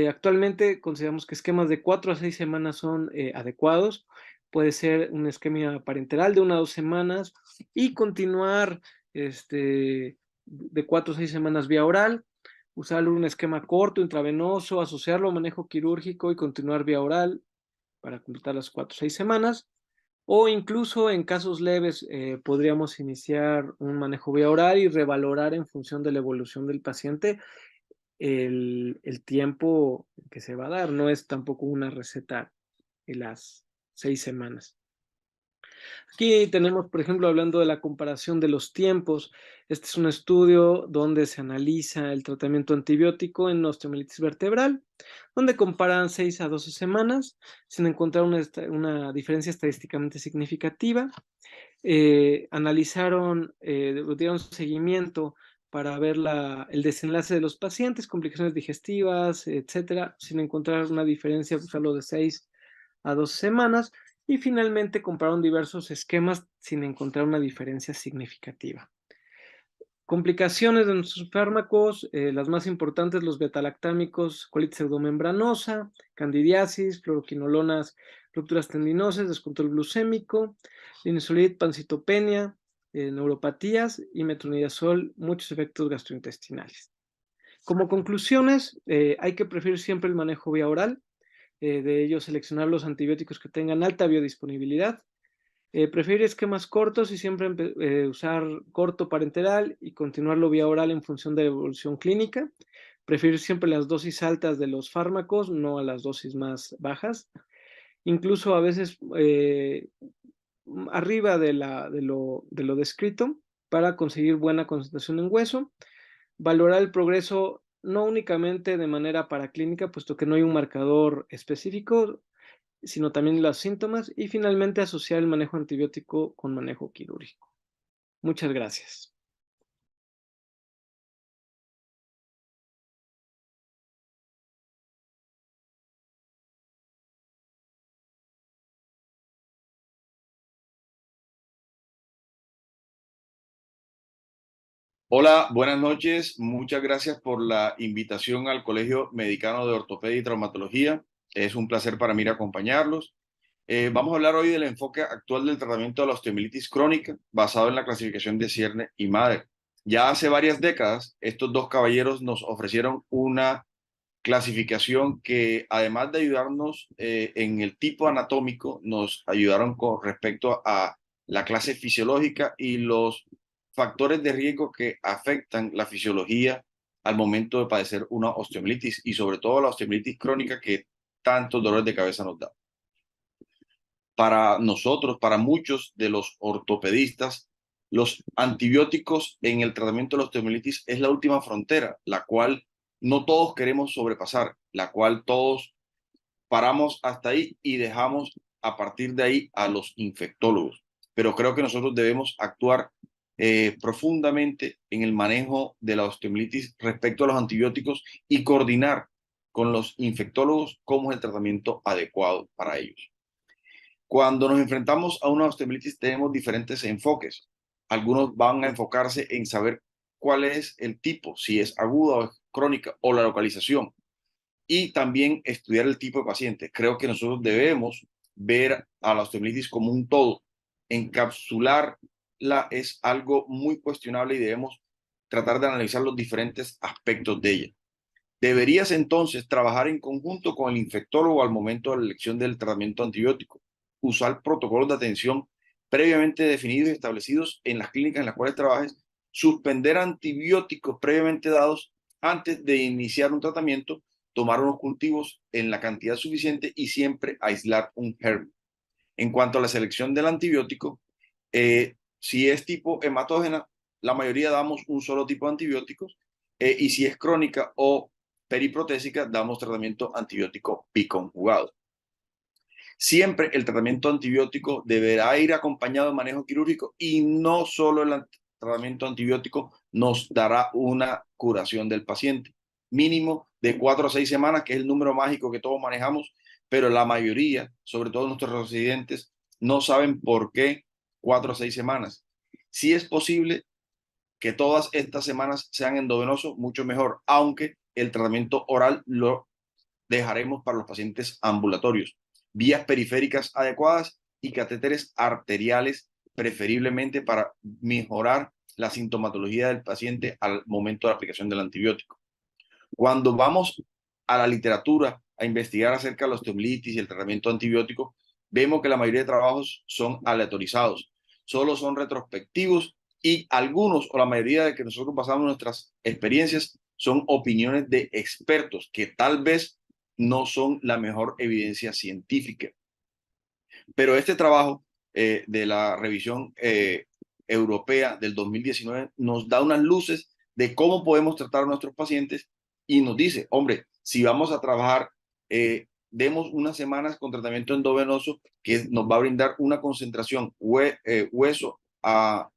Actualmente consideramos que esquemas de 4 a 6 semanas son adecuados. Puede ser un esquema parenteral de 1 a 2 semanas y continuar de 4 a 6 semanas vía oral, usar un esquema corto, intravenoso, asociarlo a manejo quirúrgico y continuar vía oral para completar las 4 o 6 semanas. O incluso en casos leves podríamos iniciar un manejo vía oral y revalorar en función de la evolución del paciente el tiempo que se va a dar. No es tampoco una receta de las 6 semanas. Aquí tenemos, por ejemplo, hablando de la comparación de los tiempos. Este es un estudio donde se analiza el tratamiento antibiótico en osteomielitis vertebral, donde comparan 6 a 12 semanas sin encontrar una diferencia estadísticamente significativa. Analizaron, dieron seguimiento para ver el desenlace de los pacientes, complicaciones digestivas, etcétera, sin encontrar una diferencia, solo de 6 a 12 semanas. Y finalmente compararon diversos esquemas sin encontrar una diferencia significativa. Complicaciones de nuestros fármacos, las más importantes, los betalactámicos, colitis pseudomembranosa, candidiasis, fluoroquinolonas, rupturas tendinosas, descontrol glucémico, linezolid, pancitopenia, neuropatías y metronidazol, muchos efectos gastrointestinales. Como conclusiones, hay que preferir siempre el manejo vía oral, de ello seleccionar los antibióticos que tengan alta biodisponibilidad, Preferir esquemas cortos y siempre usar corto parenteral y continuarlo vía oral en función de la evolución clínica. Preferir siempre las dosis altas de los fármacos, no a las dosis más bajas. Incluso a veces arriba de lo descrito para conseguir buena concentración en hueso. Valorar el progreso no únicamente de manera paraclínica, puesto que no hay un marcador específico, sino también los síntomas, y finalmente asociar el manejo antibiótico con manejo quirúrgico. Muchas gracias. Hola, buenas noches. Muchas gracias por la invitación al Colegio Mexicano de Ortopedia y Traumatología. Es un placer para mí acompañarlos. Vamos a hablar hoy del enfoque actual del tratamiento de la osteomielitis crónica basado en la clasificación de Cierne y Mader. Ya hace varias décadas, estos dos caballeros nos ofrecieron una clasificación que, además de ayudarnos en el tipo anatómico, nos ayudaron con respecto a la clase fisiológica y los factores de riesgo que afectan la fisiología al momento de padecer una osteomielitis y sobre todo la osteomielitis crónica que tantos dolores de cabeza nos da. Para nosotros, para muchos de los ortopedistas, los antibióticos en el tratamiento de la osteomielitis es la última frontera, la cual no todos queremos sobrepasar, la cual todos paramos hasta ahí y dejamos a partir de ahí a los infectólogos. Pero creo que nosotros debemos actuar profundamente en el manejo de la osteomielitis respecto a los antibióticos y coordinar con los infectólogos cómo es el tratamiento adecuado para ellos. Cuando nos enfrentamos a una osteomielitis tenemos diferentes enfoques. Algunos van a enfocarse en saber cuál es el tipo, si es aguda o es crónica o la localización, y también estudiar el tipo de paciente. Creo que nosotros debemos ver a la osteomielitis como un todo. Encapsularla es algo muy cuestionable y debemos tratar de analizar los diferentes aspectos de ella. Deberías entonces trabajar en conjunto con el infectólogo al momento de la elección del tratamiento antibiótico. Usar protocolos de atención previamente definidos y establecidos en las clínicas en las cuales trabajes. Suspender antibióticos previamente dados antes de iniciar un tratamiento. Tomar unos cultivos en la cantidad suficiente y siempre aislar un germen. En cuanto a la selección del antibiótico, si es tipo hematógena, la mayoría damos un solo tipo de antibióticos, y si es crónica o periprotésica, damos tratamiento antibiótico biconjugado. Siempre el tratamiento antibiótico deberá ir acompañado de manejo quirúrgico y no solo el tratamiento antibiótico nos dará una curación del paciente. Mínimo de 4 a 6 semanas, que es el número mágico que todos manejamos, pero la mayoría, sobre todo nuestros residentes, no saben por qué 4 a 6 semanas. Si es posible que todas estas semanas sean endovenoso, mucho mejor, aunque el tratamiento oral lo dejaremos para los pacientes ambulatorios. Vías periféricas adecuadas y catéteres arteriales, preferiblemente para mejorar la sintomatología del paciente al momento de la aplicación del antibiótico. Cuando vamos a la literatura a investigar acerca de la osteomielitis y el tratamiento antibiótico, vemos que la mayoría de trabajos son aleatorizados, solo son retrospectivos y algunos o la mayoría de que nosotros basamos nuestras experiencias son opiniones de expertos que tal vez no son la mejor evidencia científica. Pero este trabajo de la revisión europea del 2019 nos da unas luces de cómo podemos tratar a nuestros pacientes y nos dice, hombre, si vamos a trabajar, demos unas semanas con tratamiento endovenoso que nos va a brindar una concentración hueso a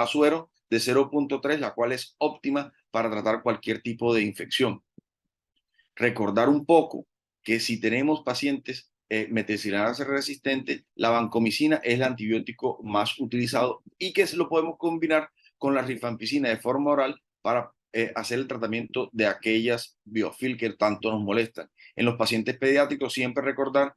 suero de 0.3, la cual es óptima para tratar cualquier tipo de infección. Recordar un poco que si tenemos pacientes meticilinadas resistentes, la vancomicina es el antibiótico más utilizado y que se lo podemos combinar con la rifampicina de forma oral para hacer el tratamiento de aquellas biofil que tanto nos molestan. En los pacientes pediátricos siempre recordar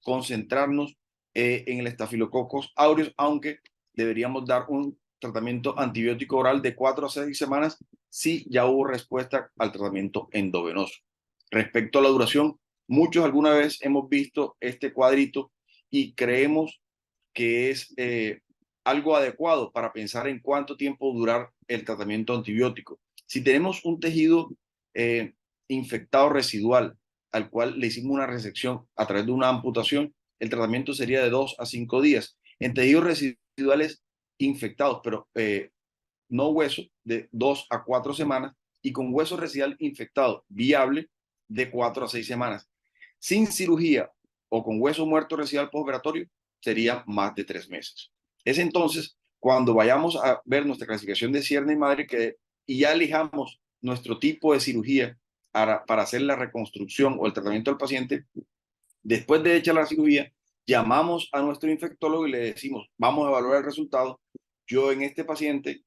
concentrarnos en el Staphylococcus aureus, aunque deberíamos dar un tratamiento antibiótico oral de 4 a 6 semanas si ya hubo respuesta al tratamiento endovenoso. Respecto a la duración, muchos alguna vez hemos visto este cuadrito y creemos que es algo adecuado para pensar en cuánto tiempo durar el tratamiento antibiótico. Si tenemos un tejido infectado residual al cual le hicimos una resección a través de una amputación, el tratamiento sería de 2 a 5 días. En tejidos residuales infectados, pero no hueso, de 2 a 4 semanas, y con hueso residual infectado viable de 4 a 6 semanas. Sin cirugía o con hueso muerto residual postoperatorio sería más de 3 meses. Es entonces cuando vayamos a ver nuestra clasificación de cierre de madre y ya elijamos nuestro tipo de cirugía para hacer la reconstrucción o el tratamiento del paciente. Después de hecha la cirugía, llamamos a nuestro infectólogo y le decimos, vamos a evaluar el resultado. Yo en este paciente,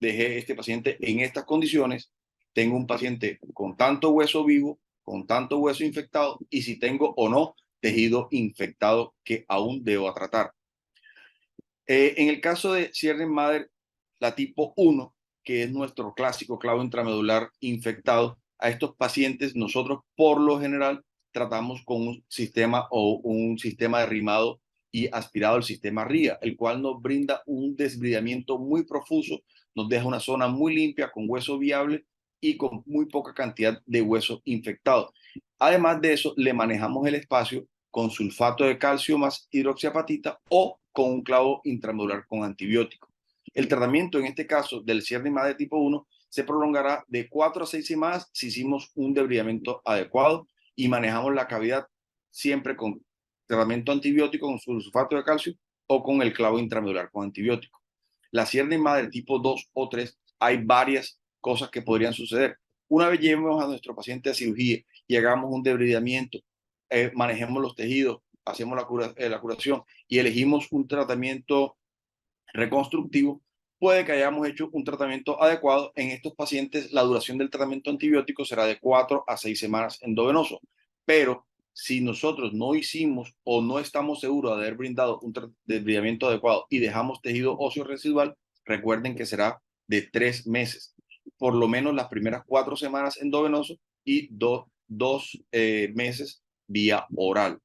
dejé este paciente en estas condiciones, tengo un paciente con tanto hueso vivo, con tanto hueso infectado, y si tengo o no tejido infectado que aún debo tratar. En el caso de cierre madre, la tipo 1, que es nuestro clásico clavo intramedular infectado, a estos pacientes nosotros por lo general tratamos con un sistema de rimado y aspirado al sistema RIA, el cual nos brinda un desbridamiento muy profuso, nos deja una zona muy limpia con hueso viable y con muy poca cantidad de hueso infectado. Además de eso, le manejamos el espacio con sulfato de calcio más hidroxiapatita o con un clavo intramedular con antibiótico. El tratamiento en este caso del cierre de madre tipo 1 se prolongará de 4 a 6 semanas si hicimos un debridamiento adecuado y manejamos la cavidad siempre con tratamiento antibiótico con sulfato de calcio o con el clavo intramedular con antibiótico. La cierre de madre tipo 2 o 3 hay varias cosas que podrían suceder. Una vez llevemos a nuestro paciente a cirugía y hagamos un debridamiento, manejemos los tejidos, hacemos la curación y elegimos un tratamiento reconstructivo, puede que hayamos hecho un tratamiento adecuado. En estos pacientes, la duración del tratamiento antibiótico será de 4 a 6 semanas endovenoso. Pero si nosotros no hicimos o no estamos seguros de haber brindado un desbridamiento adecuado y dejamos tejido óseo residual, recuerden que será de 3 meses. Por lo menos las primeras 4 semanas endovenoso y 2 meses vía oral.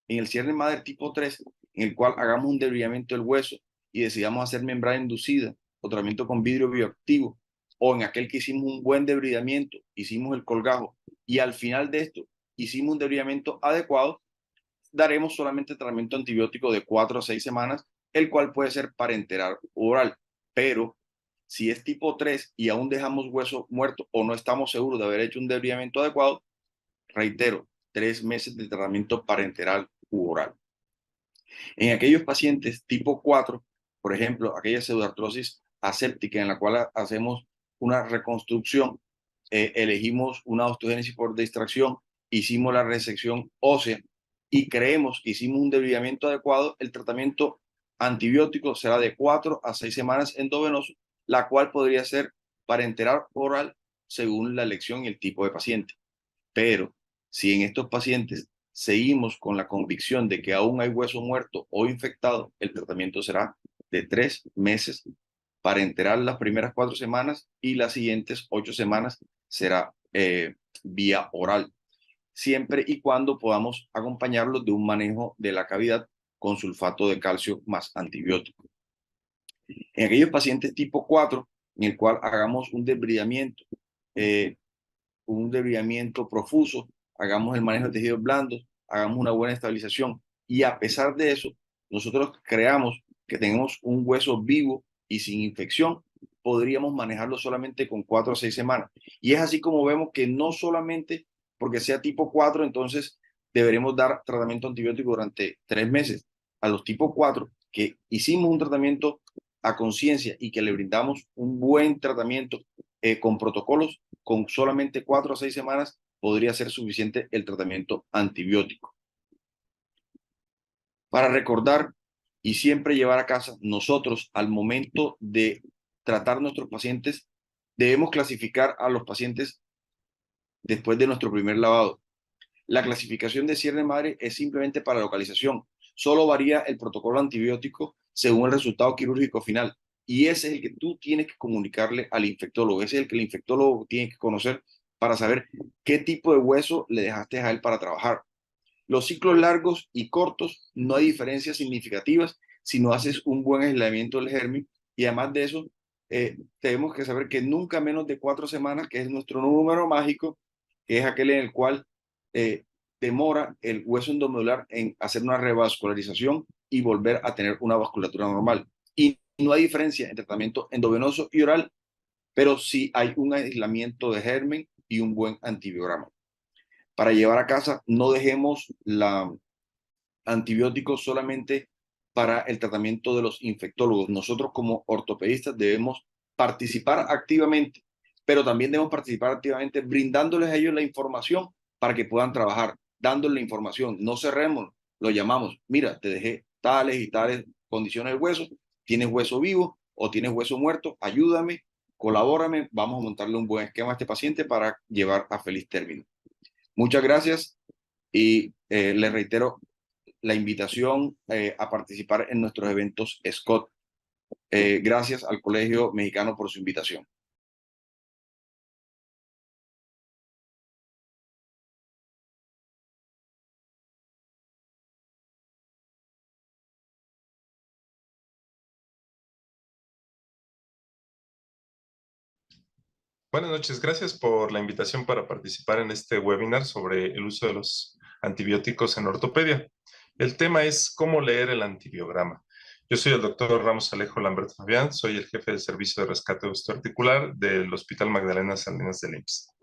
En el cierre madre tipo 3, en el cual hagamos un desbridamiento del hueso y decidamos hacer membrana inducida o tratamiento con vidrio bioactivo, o en aquel que hicimos un buen debridamiento, hicimos el colgajo y al final de esto hicimos un debridamiento adecuado, daremos solamente tratamiento antibiótico de 4 a 6 semanas, el cual puede ser parenteral oral. Pero si es tipo 3 y aún dejamos hueso muerto o no estamos seguros de haber hecho un debridamiento adecuado, reitero, 3 meses de tratamiento parenteral u oral. En aquellos pacientes tipo 4, por ejemplo, aquella pseudoartrosis aséptica en la cual hacemos una reconstrucción, elegimos una osteogénesis por distracción, hicimos la resección ósea y creemos que hicimos un debridamiento adecuado, el tratamiento antibiótico será de 4 a 6 semanas endovenoso, la cual podría ser parenteral oral según la elección y el tipo de paciente. Pero si en estos pacientes seguimos con la convicción de que aún hay hueso muerto o infectado, el tratamiento será de 3 meses para enterar las primeras 4 semanas y las siguientes 8 semanas será vía oral, siempre y cuando podamos acompañarlo de un manejo de la cavidad con sulfato de calcio más antibiótico. En aquellos pacientes tipo 4, en el cual hagamos un debridamiento profuso, hagamos el manejo de tejidos blandos, hagamos una buena estabilización y a pesar de eso, nosotros creamos que tenemos un hueso vivo y sin infección, podríamos manejarlo solamente con 4 a 6 semanas. Y es así como vemos que no solamente porque sea tipo 4, entonces deberemos dar tratamiento antibiótico durante 3 meses. A los tipo 4 que hicimos un tratamiento a conciencia y que le brindamos un buen tratamiento con protocolos, con solamente 4 a 6 semanas podría ser suficiente el tratamiento antibiótico. Para recordar y siempre llevar a casa, nosotros al momento de tratar nuestros pacientes, debemos clasificar a los pacientes después de nuestro primer lavado. La clasificación de cierre de madre es simplemente para localización. Solo varía el protocolo antibiótico según el resultado quirúrgico final. Y ese es el que tú tienes que comunicarle al infectólogo. Ese es el que el infectólogo tiene que conocer para saber qué tipo de hueso le dejaste a él para trabajar. Los ciclos largos y cortos no hay diferencias significativas si no haces un buen aislamiento del germen. Y además de eso, tenemos que saber que nunca menos de 4 semanas, que es nuestro número mágico, que es aquel en el cual demora el hueso endomedular en hacer una revascularización y volver a tener una vasculatura normal. Y no hay diferencia entre tratamiento endovenoso y oral, pero sí hay un aislamiento de germen y un buen antibiograma. Para llevar a casa, no dejemos la antibiótico solamente para el tratamiento de los infectólogos. Nosotros como ortopedistas debemos participar activamente, pero también debemos participar activamente brindándoles a ellos la información para que puedan trabajar, dándoles la información. No cerremos, lo llamamos, mira, te dejé tales y tales condiciones del hueso, tienes hueso vivo o tienes hueso muerto, ayúdame, colabórame, vamos a montarle un buen esquema a este paciente para llevar a feliz término. Muchas gracias y les reitero la invitación a participar en nuestros eventos SCOT. Gracias al Colegio Mexicano por su invitación. Buenas noches, gracias por la invitación para participar en este webinar sobre el uso de los antibióticos en ortopedia. El tema es cómo leer el antibiograma. Yo soy el doctor Ramos Alejo Lamberto Fabián, soy el jefe del Servicio de Rescate Osteoarticular del Hospital Magdalena Salinas del IMSS.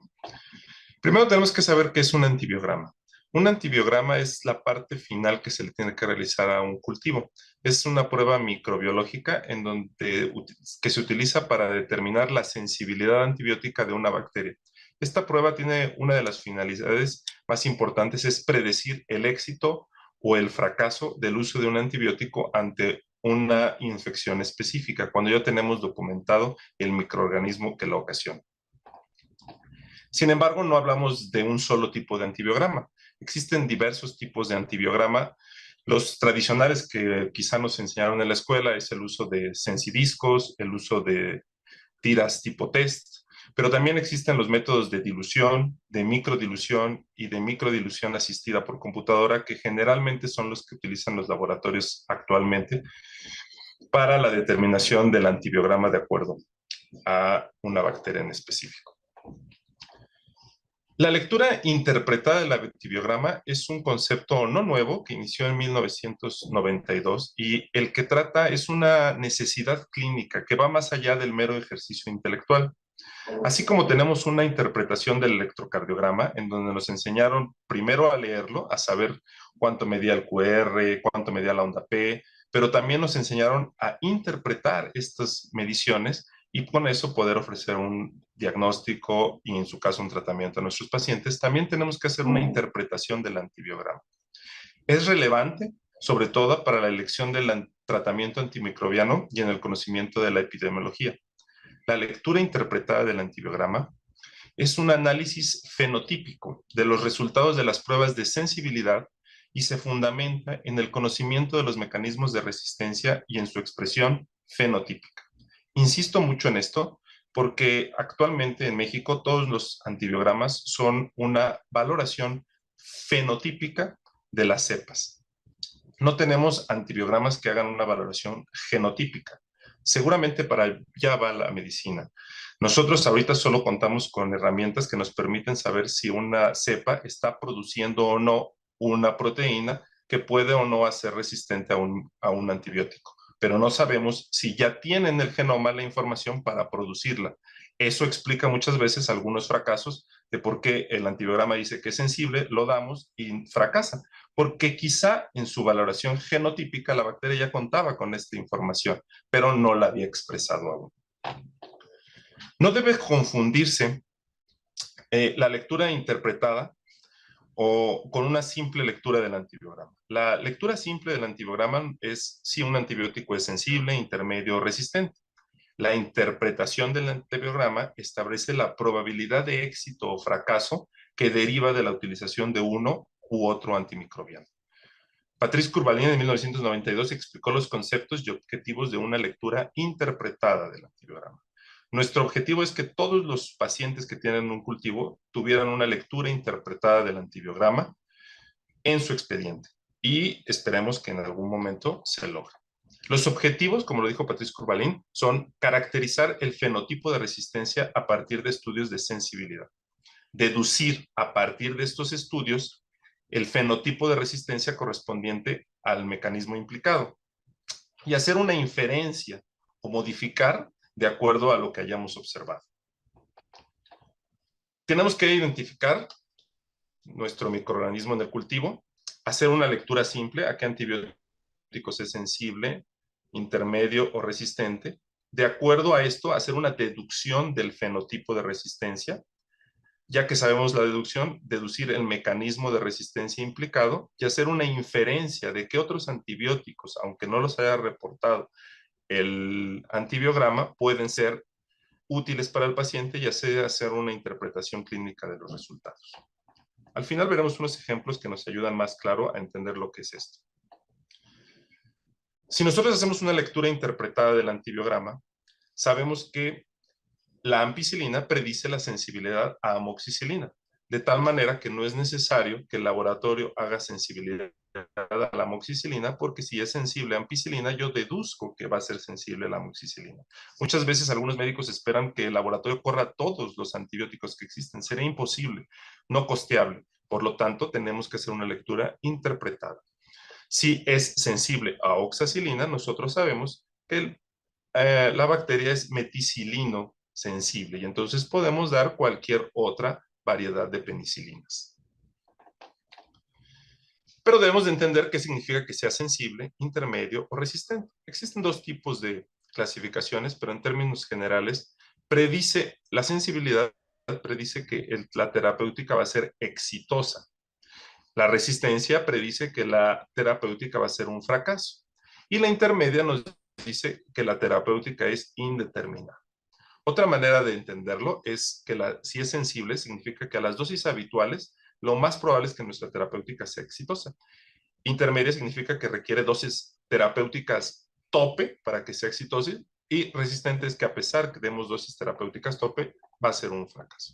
Primero tenemos que saber qué es un antibiograma. Un antibiograma es la parte final que se le tiene que realizar a un cultivo. Es una prueba microbiológica que se utiliza para determinar la sensibilidad antibiótica de una bacteria. Esta prueba tiene una de las finalidades más importantes, es predecir el éxito o el fracaso del uso de un antibiótico ante una infección específica, cuando ya tenemos documentado el microorganismo que la ocasiona. Sin embargo, no hablamos de un solo tipo de antibiograma. Existen diversos tipos de antibiograma. Los tradicionales que quizá nos enseñaron en la escuela es el uso de sensidiscos, el uso de tiras tipo test, pero también existen los métodos de dilución, de microdilución y de microdilución asistida por computadora, que generalmente son los que utilizan los laboratorios actualmente para la determinación del antibiograma de acuerdo a una bacteria en específico. La lectura interpretada del antibiograma es un concepto no nuevo que inició en 1992 y el que trata es una necesidad clínica que va más allá del mero ejercicio intelectual. Así como tenemos una interpretación del electrocardiograma en donde nos enseñaron primero a leerlo, a saber cuánto medía el QR, cuánto medía la onda P, pero también nos enseñaron a interpretar estas mediciones y con eso poder ofrecer un diagnóstico y en su caso un tratamiento a nuestros pacientes. También tenemos que hacer una interpretación del antibiograma. Es relevante, sobre todo para la elección del tratamiento antimicrobiano y en el conocimiento de la epidemiología. La lectura interpretada del antibiograma es un análisis fenotípico de los resultados de las pruebas de sensibilidad y se fundamenta en el conocimiento de los mecanismos de resistencia y en su expresión fenotípica. Insisto mucho en esto porque actualmente en México todos los antibiogramas son una valoración fenotípica de las cepas. No tenemos antibiogramas que hagan una valoración genotípica. Seguramente para allá va la medicina. Nosotros ahorita solo contamos con herramientas que nos permiten saber si una cepa está produciendo o no una proteína que puede o no hacer resistente a un antibiótico, pero no sabemos si ya tienen el genoma la información para producirla. Eso explica muchas veces algunos fracasos de por qué el antibiograma dice que es sensible, lo damos y fracasa, porque quizá en su valoración genotípica la bacteria ya contaba con esta información, pero no la había expresado aún. No debe confundirse la lectura interpretada o con una simple lectura del antibiograma. La lectura simple del antibiograma es si un antibiótico es sensible, intermedio o resistente. La interpretación del antibiograma establece la probabilidad de éxito o fracaso que deriva de la utilización de uno u otro antimicrobiano. Patrice Courbalin en 1992 explicó los conceptos y objetivos de una lectura interpretada del antibiograma. Nuestro objetivo es que todos los pacientes que tienen un cultivo tuvieran una lectura interpretada del antibiograma en su expediente y esperemos que en algún momento se logre. Los objetivos, como lo dijo Patrice Curvalin, son caracterizar el fenotipo de resistencia a partir de estudios de sensibilidad. Deducir a partir de estos estudios el fenotipo de resistencia correspondiente al mecanismo implicado y hacer una inferencia o modificar de acuerdo a lo que hayamos observado. Tenemos que identificar nuestro microorganismo en el cultivo, hacer una lectura simple a qué antibióticos es sensible, intermedio o resistente. De acuerdo a esto, hacer una deducción del fenotipo de resistencia. Ya que sabemos la deducción, deducir el mecanismo de resistencia implicado y hacer una inferencia de qué otros antibióticos, aunque no los haya reportado el antibiograma, pueden ser útiles para el paciente y así hacer una interpretación clínica de los resultados. Al final veremos unos ejemplos que nos ayudan más claro a entender lo que es esto. Si nosotros hacemos una lectura interpretada del antibiograma, sabemos que la ampicilina predice la sensibilidad a amoxicilina, de tal manera que no es necesario que el laboratorio haga sensibilidad a la amoxicilina, porque si es sensible a ampicilina, yo deduzco que va a ser sensible a la amoxicilina. Muchas veces algunos médicos esperan que el laboratorio corra todos los antibióticos que existen. Sería imposible, no costeable. Por lo tanto, tenemos que hacer una lectura interpretada. Si es sensible a oxacilina, nosotros sabemos que la bacteria es meticilino sensible y entonces podemos dar cualquier otra variedad de penicilinas. Pero debemos de entender qué significa que sea sensible, intermedio o resistente. Existen dos tipos de clasificaciones, pero en términos generales, predice la sensibilidad, predice que la terapéutica va a ser exitosa. La resistencia predice que la terapéutica va a ser un fracaso. Y la intermedia nos dice que la terapéutica es indeterminada. Otra manera de entenderlo es que si es sensible, significa que a las dosis habituales, lo más probable es que nuestra terapéutica sea exitosa. Intermedia significa que requiere dosis terapéuticas tope para que sea exitosa, y resistente es que a pesar que demos dosis terapéuticas tope, va a ser un fracaso.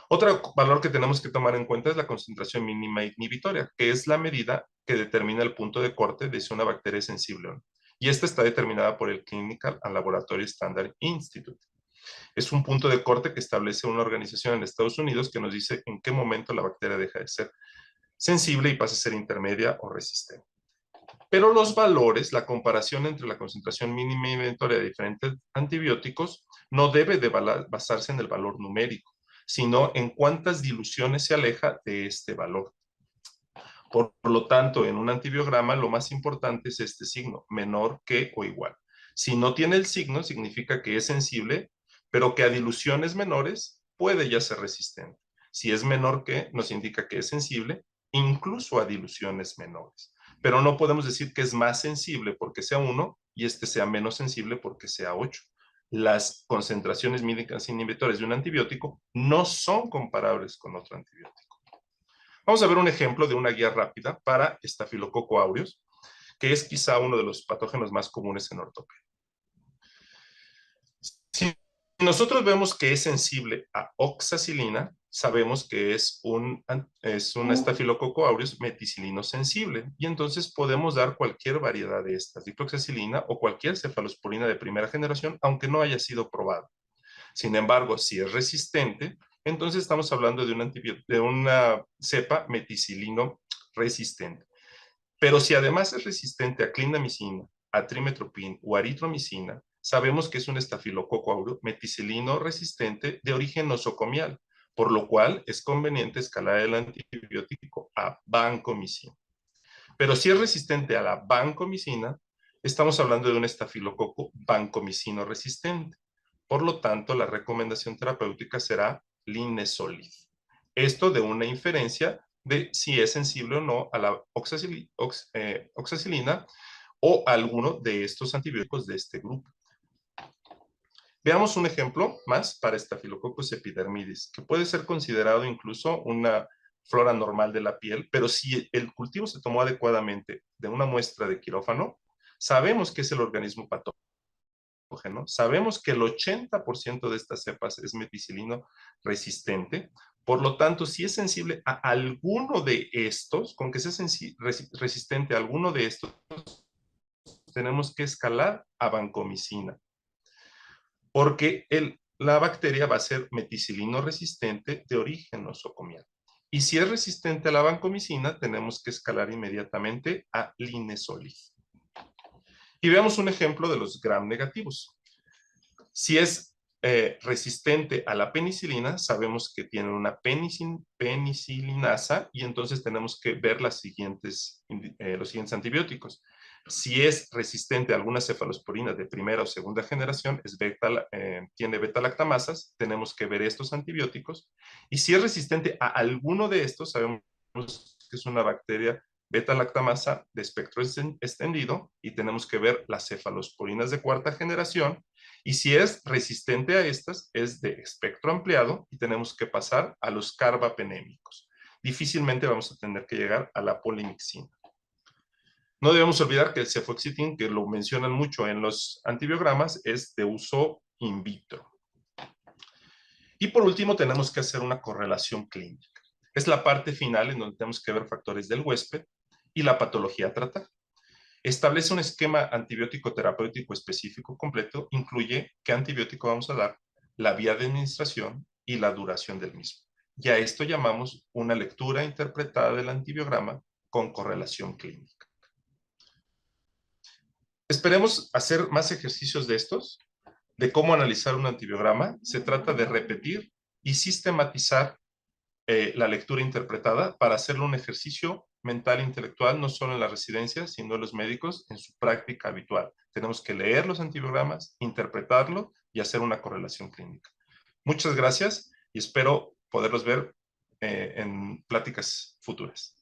Otro valor que tenemos que tomar en cuenta es la concentración mínima inhibitoria, que es la medida que determina el punto de corte de si una bacteria es sensible o no. Y esta está determinada por el Clinical and Laboratory Standard Institute. Es un punto de corte que establece una organización en Estados Unidos que nos dice en qué momento la bacteria deja de ser sensible y pasa a ser intermedia o resistente. Pero los valores, la comparación entre la concentración mínima inhibitoria de diferentes antibióticos, no debe de basarse en el valor numérico, sino en cuántas diluciones se aleja de este valor. Por lo tanto, en un antibiograma lo más importante es este signo, menor que o igual. Si no tiene el signo, significa que es sensible, pero que a diluciones menores puede ya ser resistente. Si es menor que, nos indica que es sensible, incluso a diluciones menores. Pero no podemos decir que es más sensible porque sea 1 y este sea menos sensible porque sea 8. Las concentraciones mínimas inhibitores de un antibiótico no son comparables con otro antibiótico. Vamos a ver un ejemplo de una guía rápida para Staphylococcus aureus, que es quizá uno de los patógenos más comunes en ortopedia. Si nosotros vemos que es sensible a oxacilina, sabemos que es un Staphylococcus aureus meticilino sensible, y entonces podemos dar cualquier variedad de estas, dicloxacilina o cualquier cefalosporina de primera generación, aunque no haya sido probada. Sin embargo, si es resistente, entonces estamos hablando de una cepa meticilino resistente. Pero si además es resistente a clindamicina, a trimetoprim o a eritromicina, sabemos que es un Staphylococcus aureus meticilino resistente de origen nosocomial, por lo cual es conveniente escalar el antibiótico a vancomicina. Pero si es resistente a la vancomicina, estamos hablando de un Staphylococcus vancomicino resistente. Por lo tanto, la recomendación terapéutica será linezolid. Esto de una inferencia de si es sensible o no a la oxacilina o a alguno de estos antibióticos de este grupo. Veamos un ejemplo más para Staphylococcus epidermidis, que puede ser considerado incluso una flora normal de la piel, pero si el cultivo se tomó adecuadamente de una muestra de quirófano, sabemos que es el organismo patógeno. Sabemos que el 80% de estas cepas es meticilino resistente. Por lo tanto, si es sensible a alguno de estos, con que sea resistente a alguno de estos tenemos que escalar a vancomicina, porque la bacteria va a ser meticilino resistente de origen nosocomial. Y si es resistente a la vancomicina, tenemos que escalar inmediatamente a linezolid. Y veamos un ejemplo de los gram negativos. Si es resistente a la penicilina, sabemos que tiene una penicilinasa y entonces tenemos que ver los siguientes antibióticos. Si es resistente a alguna cefalosporina de primera o segunda generación, tiene beta-lactamasas, tenemos que ver estos antibióticos. Y si es resistente a alguno de estos, sabemos que es una bacteria beta-lactamasa de espectro extendido y tenemos que ver las cefalosporinas de cuarta generación. Y si es resistente a estas, es de espectro ampliado y tenemos que pasar a los carbapenémicos. Difícilmente vamos a tener que llegar a la polimixina. No debemos olvidar que el cefoxitin, que lo mencionan mucho en los antibiogramas, es de uso in vitro. Y por último, tenemos que hacer una correlación clínica. Es la parte final en donde tenemos que ver factores del huésped y la patología a tratar. Establece un esquema antibiótico terapéutico específico completo, incluye qué antibiótico vamos a dar, la vía de administración y la duración del mismo. Y a esto llamamos una lectura interpretada del antibiograma con correlación clínica. Esperemos hacer más ejercicios de estos, de cómo analizar un antibiograma. Se trata de repetir y sistematizar la lectura interpretada para hacerlo un ejercicio mental e intelectual, no solo en la residencia, sino en los médicos en su práctica habitual. Tenemos que leer los antibiogramas, interpretarlo y hacer una correlación clínica. Muchas gracias y espero poderlos ver en pláticas futuras.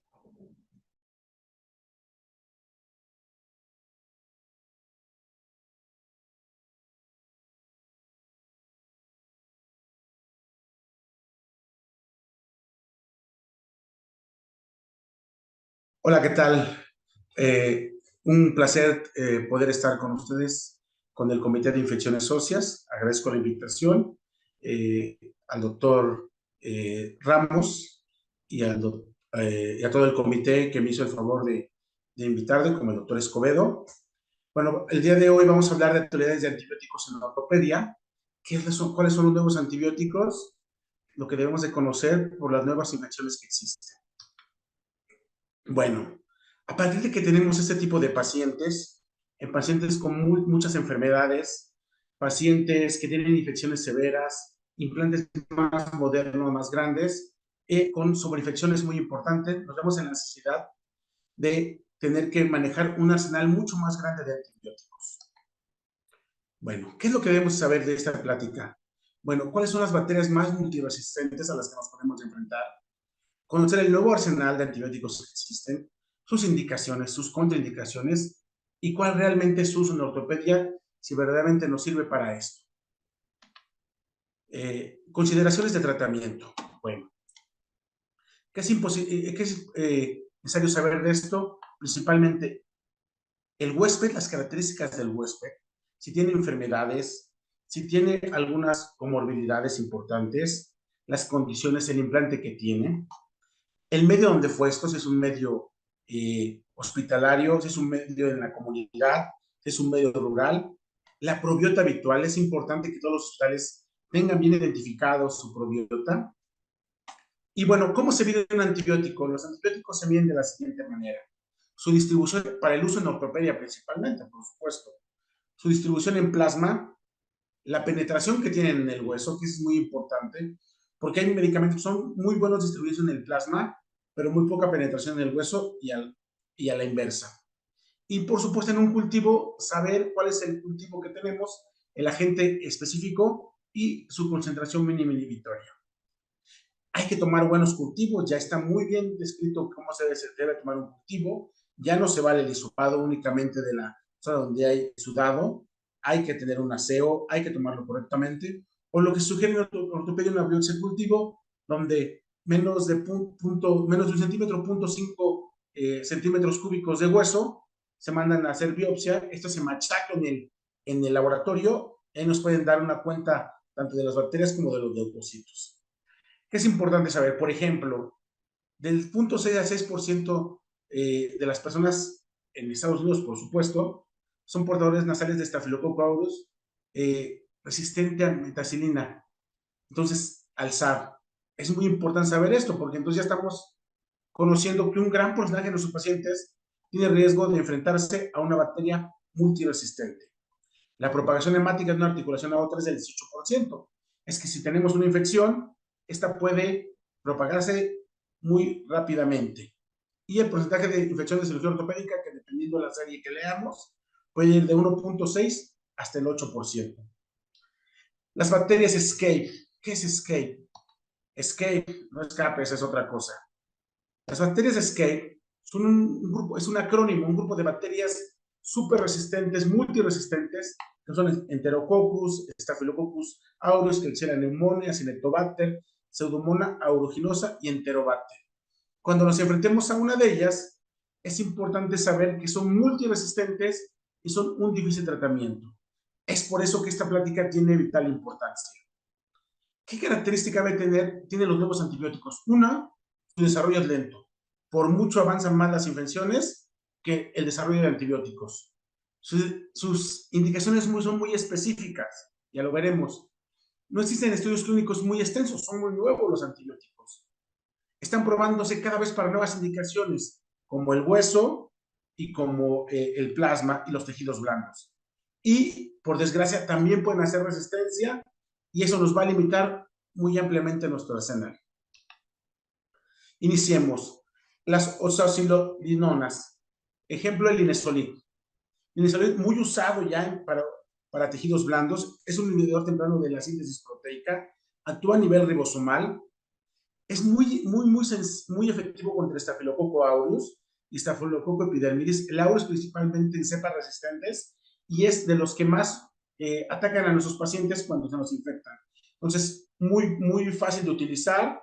Hola, ¿qué tal? Un placer poder estar con ustedes, con el Comité de Infecciones Óseas. Agradezco la invitación al doctor Ramos y a todo el comité que me hizo el favor de invitarme, como el doctor Escobedo. Bueno, el día de hoy vamos a hablar de actualidades de antibióticos en la ortopedia. ¿Cuáles son los nuevos antibióticos? Lo que debemos de conocer por las nuevas infecciones que existen. Bueno, a partir de que tenemos este tipo de pacientes, en pacientes con muchas enfermedades, pacientes que tienen infecciones severas, implantes más modernos, más grandes, con sobreinfecciones muy importantes, nos vemos en la necesidad de tener que manejar un arsenal mucho más grande de antibióticos. Bueno, ¿qué es lo que debemos saber de esta plática? Bueno, ¿cuáles son las bacterias más multiresistentes a las que nos podemos enfrentar? Conocer el nuevo arsenal de antibióticos que existen, sus indicaciones, sus contraindicaciones y cuál realmente es su uso en ortopedia, si verdaderamente nos sirve para esto. Consideraciones de tratamiento. Bueno, ¿qué es necesario saber de esto? Principalmente el huésped, las características del huésped, si tiene enfermedades, si tiene algunas comorbilidades importantes, las condiciones, el implante que tiene, el medio donde fue esto, si es un medio hospitalario, si es un medio en la comunidad, si es un medio rural. La probiota habitual, es importante que todos los hospitales tengan bien identificado su probiota. Y bueno, ¿cómo se mide un antibiótico? Los antibióticos se miden de la siguiente manera. Su distribución para el uso en ortopedia principalmente, por supuesto. Su distribución en plasma, la penetración que tienen en el hueso, que es muy importante, porque hay medicamentos que son muy buenos distribuidos en el plasma, pero muy poca penetración en el hueso y a la inversa. Y por supuesto en un cultivo, saber cuál es el cultivo que tenemos, el agente específico y su concentración mínima inhibitoria. Hay que tomar buenos cultivos, ya está muy bien descrito cómo se debe tomar un cultivo, ya no se vale el hisopado únicamente de la zona donde hay sudado, hay que tener un aseo, hay que tomarlo correctamente, o lo que sugiere en ortopedia una biopsia de cultivo, donde menos de un centímetro, 0.5 centímetros cúbicos de hueso, se mandan a hacer biopsia, esto se machaca en el laboratorio, y nos pueden dar una cuenta tanto de las bacterias como de los leucocitos. ¿Qué es importante saber? Por ejemplo, del 0.6 al 6% de las personas en Estados Unidos, por supuesto, son portadores nasales de Staphylococcus aureus resistente a metacilina. Entonces, al SAB. Es muy importante saber esto, porque entonces ya estamos conociendo que un gran porcentaje de nuestros pacientes tiene riesgo de enfrentarse a una bacteria multiresistente. La propagación hemática de una articulación a otra es del 18%. Es que si tenemos una infección, esta puede propagarse muy rápidamente. Y el porcentaje de infección de cirugía ortopédica, que dependiendo de la serie que leamos, puede ir de 1.6 hasta el 8%. Las bacterias escape. ¿Qué es escape? Escape, no escape, esa es otra cosa. Las bacterias escape son un grupo, es un acrónimo, un grupo de bacterias súper resistentes, multiresistentes, que son Enterococcus, Staphylococcus aureus, Klebsiella pneumoniae, Acinetobacter, Pseudomonas aeruginosa y Enterobacter. Cuando nos enfrentemos a una de ellas, es importante saber que son multiresistentes y son un difícil tratamiento. Es por eso que esta plática tiene vital importancia. ¿Qué característica debe tener? Tienen los nuevos antibióticos. Una, su desarrollo es lento. Por mucho avanzan más las infecciones que el desarrollo de antibióticos. Sus indicaciones son muy específicas, ya lo veremos. No existen estudios clínicos muy extensos, son muy nuevos los antibióticos. Están probándose cada vez para nuevas indicaciones, como el hueso y como el plasma y los tejidos blandos. Y, por desgracia, también pueden hacer resistencia y eso nos va a limitar muy ampliamente nuestro arsenal. Iniciemos. Las oxazolinonas. Ejemplo, el Linezolid. Linezolid muy usado ya para tejidos blandos. Es un inhibidor temprano de la síntesis proteica. Actúa a nivel ribosomal. Es muy efectivo contra Staphylococcus aureus y Staphylococcus epidermidis. El aureus principalmente en cepas resistentes y es de los que más atacan a nuestros pacientes cuando se nos infectan. Entonces, muy fácil de utilizar.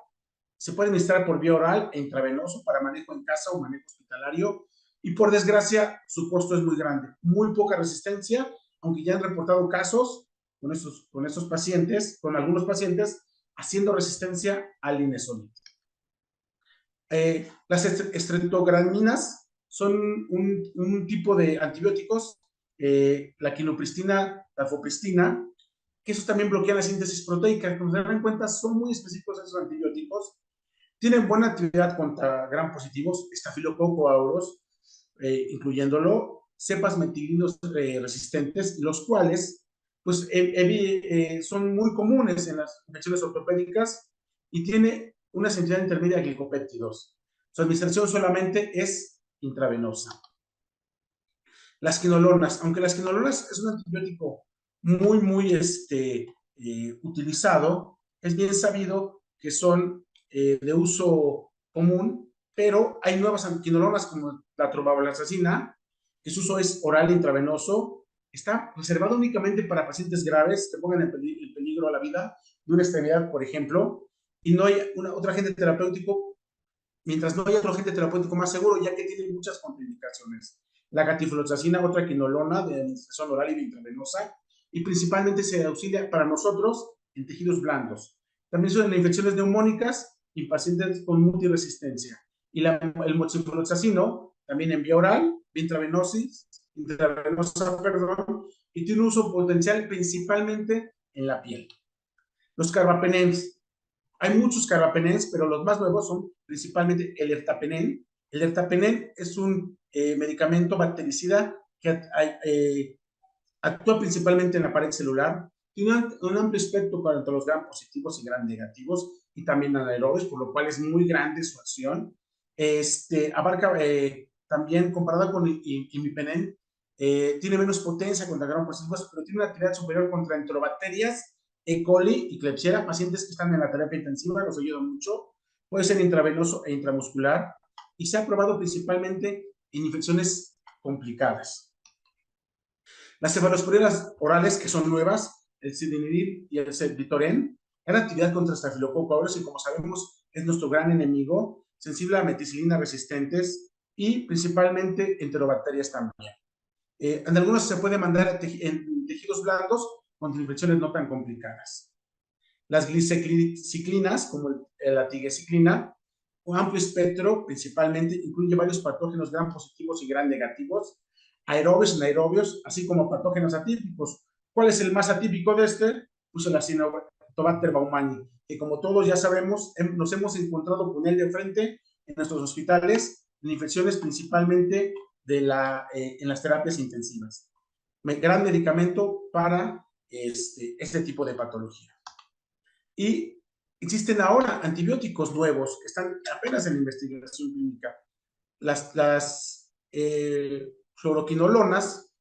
Se puede administrar por vía oral e intravenoso para manejo en casa o manejo hospitalario. Y por desgracia, su costo es muy grande. Muy poca resistencia, aunque ya han reportado casos con estos pacientes, con algunos pacientes, haciendo resistencia al Linezolid. Las estreptograminas son un tipo de antibióticos, la quinopristina, tafopristina, que esos también bloquean la síntesis proteica. Como se dan cuenta, son muy específicos esos antibióticos. Tienen buena actividad contra gram positivos, Staphylococcus aureus, incluyéndolo, cepas meticilinos resistentes, los cuales pues, son muy comunes en las infecciones ortopédicas y tiene una sensibilidad intermedia a glicopéptidos. Su administración solamente es intravenosa. Las quinolonas, aunque las quinolonas es un antibiótico muy utilizado, es bien sabido que son de uso común, pero hay nuevas quinolonas como la trombabalazacina, que su uso es oral e intravenoso, está reservado únicamente para pacientes graves que pongan en peligro a la vida de una extremidad, por ejemplo, y no hay otro agente terapéutico, mientras no haya otro agente terapéutico más seguro, ya que tiene muchas contraindicaciones. La catifloxacina, otra quinolona de administración oral y intravenosa, y principalmente se auxilia para nosotros en tejidos blandos. También son en infecciones neumónicas y pacientes con multiresistencia. Y el moxifloxacino, también en vía oral, intravenosa, y tiene un uso potencial principalmente en la piel. Los carbapenens. Hay muchos carbapenens, pero los más nuevos son principalmente el ertapenem. El ertapenem es un medicamento bactericida que actúa principalmente en la pared celular. Tiene un amplio espectro contra los gram positivos y gram negativos y también anaerobios, por lo cual es muy grande su acción. Abarca también, comparada con el imipenem, tiene menos potencia contra gram positivos, pero tiene una actividad superior contra enterobacterias, E. coli y Klebsiella, pacientes que están en la terapia intensiva, los ayuda mucho. Puede ser intravenoso e intramuscular y se ha probado principalmente en infecciones complicadas. Las cefalosporinas orales, que son nuevas, el sidinidin y el ceftriaxone, dan actividad contra Staphylococcus aureus y, como sabemos, es nuestro gran enemigo, sensible a meticilina resistentes y principalmente enterobacterias también. En algunos se puede mandar en tejidos blandos contra infecciones no tan complicadas. Las gliciclinas, como la tigecyclina, un amplio espectro, principalmente incluye varios patógenos gram positivos y gram negativos. aerobios y anaerobios, así como patógenos atípicos. ¿Cuál es el más atípico de este? Pues el Acinetobacter baumannii, que como todos ya sabemos, nos hemos encontrado con él de frente en nuestros hospitales, en infecciones principalmente en las terapias intensivas. Gran medicamento para este tipo de patología. Y existen ahora antibióticos nuevos que están apenas en investigación clínica. Las fluoroquinolonas,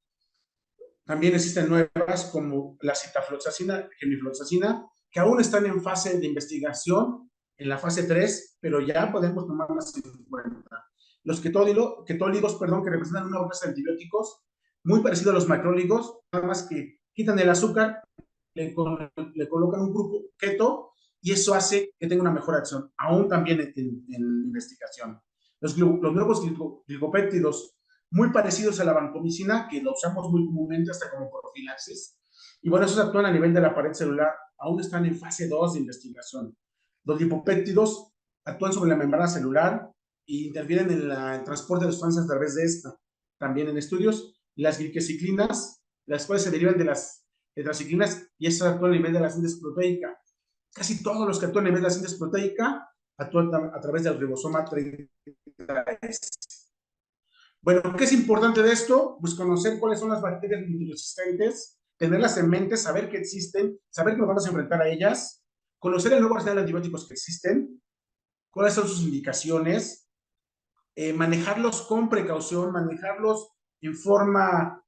también existen nuevas como la citafloxacina, gemifloxacina, que aún están en fase de investigación, en la fase 3, pero ya podemos tomarlas en cuenta. Los ketóligos, que representan una clase de antibióticos muy parecido a los macróligos, nada más que quitan el azúcar, le colocan un grupo keto y eso hace que tenga una mejor acción, aún también en investigación. Los nuevos glicopéptidos, muy parecidos a la vancomicina, que lo usamos muy comúnmente hasta como profilaxis. Y bueno, esos actúan a nivel de la pared celular, aún están en fase 2 de investigación. Los lipopéptidos actúan sobre la membrana celular e intervienen en el transporte de sustancias a través de esta. También en estudios, las gliqueciclinas, las cuales se derivan de las tetraciclinas, y eso actúa a nivel de la síntesis proteica. Casi todos los que actúan a nivel de la síntesis proteica actúan a través del ribosoma 33. Bueno, ¿qué es importante de esto? Pues conocer cuáles son las bacterias multiresistentes, tenerlas en mente, saber que existen, saber que nos vamos a enfrentar a ellas, conocer el nuevo arsenal de antibióticos que existen, cuáles son sus indicaciones, manejarlos con precaución, manejarlos en forma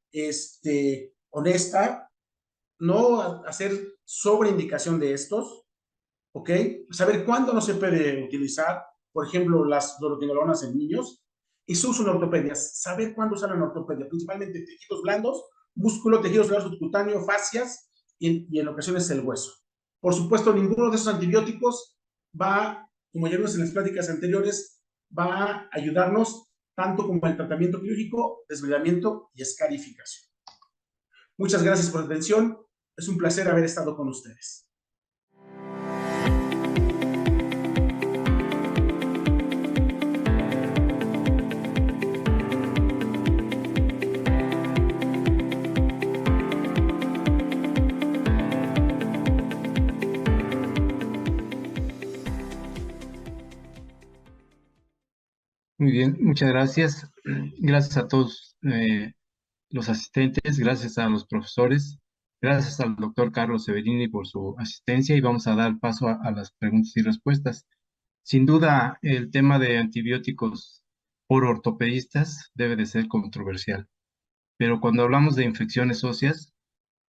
honesta, no hacer sobreindicación de estos, ¿ok? Saber cuándo no se puede utilizar, por ejemplo, las fluoroquinolonas en niños, y su uso en ortopedias, saber cuándo usar en ortopedia, principalmente tejidos blandos, músculo, tejidos blandos subcutáneo, fascias y en ocasiones el hueso. Por supuesto, ninguno de esos antibióticos va, como ya vimos en las pláticas anteriores, va a ayudarnos tanto como el tratamiento quirúrgico, desbridamiento y escarificación. Muchas gracias por la atención. Es un placer haber estado con ustedes. Muy bien, muchas gracias. Gracias a todos los asistentes, gracias a los profesores, gracias al doctor Carlos Severini por su asistencia y vamos a dar paso a las preguntas y respuestas. Sin duda, el tema de antibióticos por ortopedistas debe de ser controversial, pero cuando hablamos de infecciones óseas,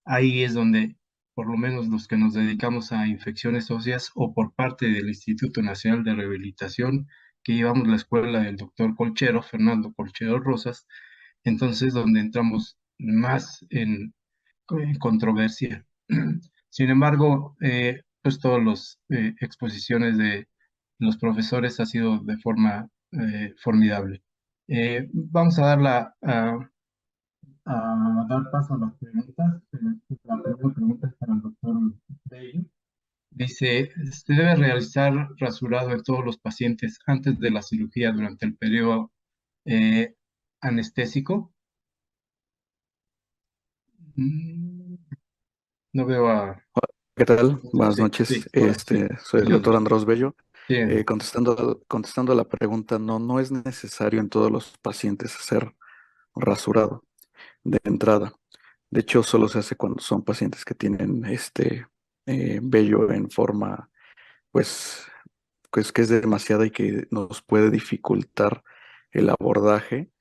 ahí es donde, por lo menos los que nos dedicamos a infecciones óseas o por parte del Instituto Nacional de Rehabilitación, que llevamos la escuela del doctor Colchero, Fernando Colchero Rosas, entonces donde entramos más en controversia. Sin embargo, pues todas las exposiciones de los profesores ha sido de forma formidable. Vamos a dar paso a las preguntas. La primera pregunta es para el doctor Bello. Dice, ¿se debe realizar rasurado en todos los pacientes antes de la cirugía durante el periodo eh, anestésico? Mm, No veo a... ¿Qué tal? Buenas Sí, noches. sí, hola, sí. Soy el Sí, doctor Andrés Bello. sí, Contestando a la pregunta, no es necesario en todos los pacientes hacer rasurado de entrada. De hecho, solo se hace cuando son pacientes que tienen vello en forma, pues, pues que es demasiada y que nos puede dificultar el abordaje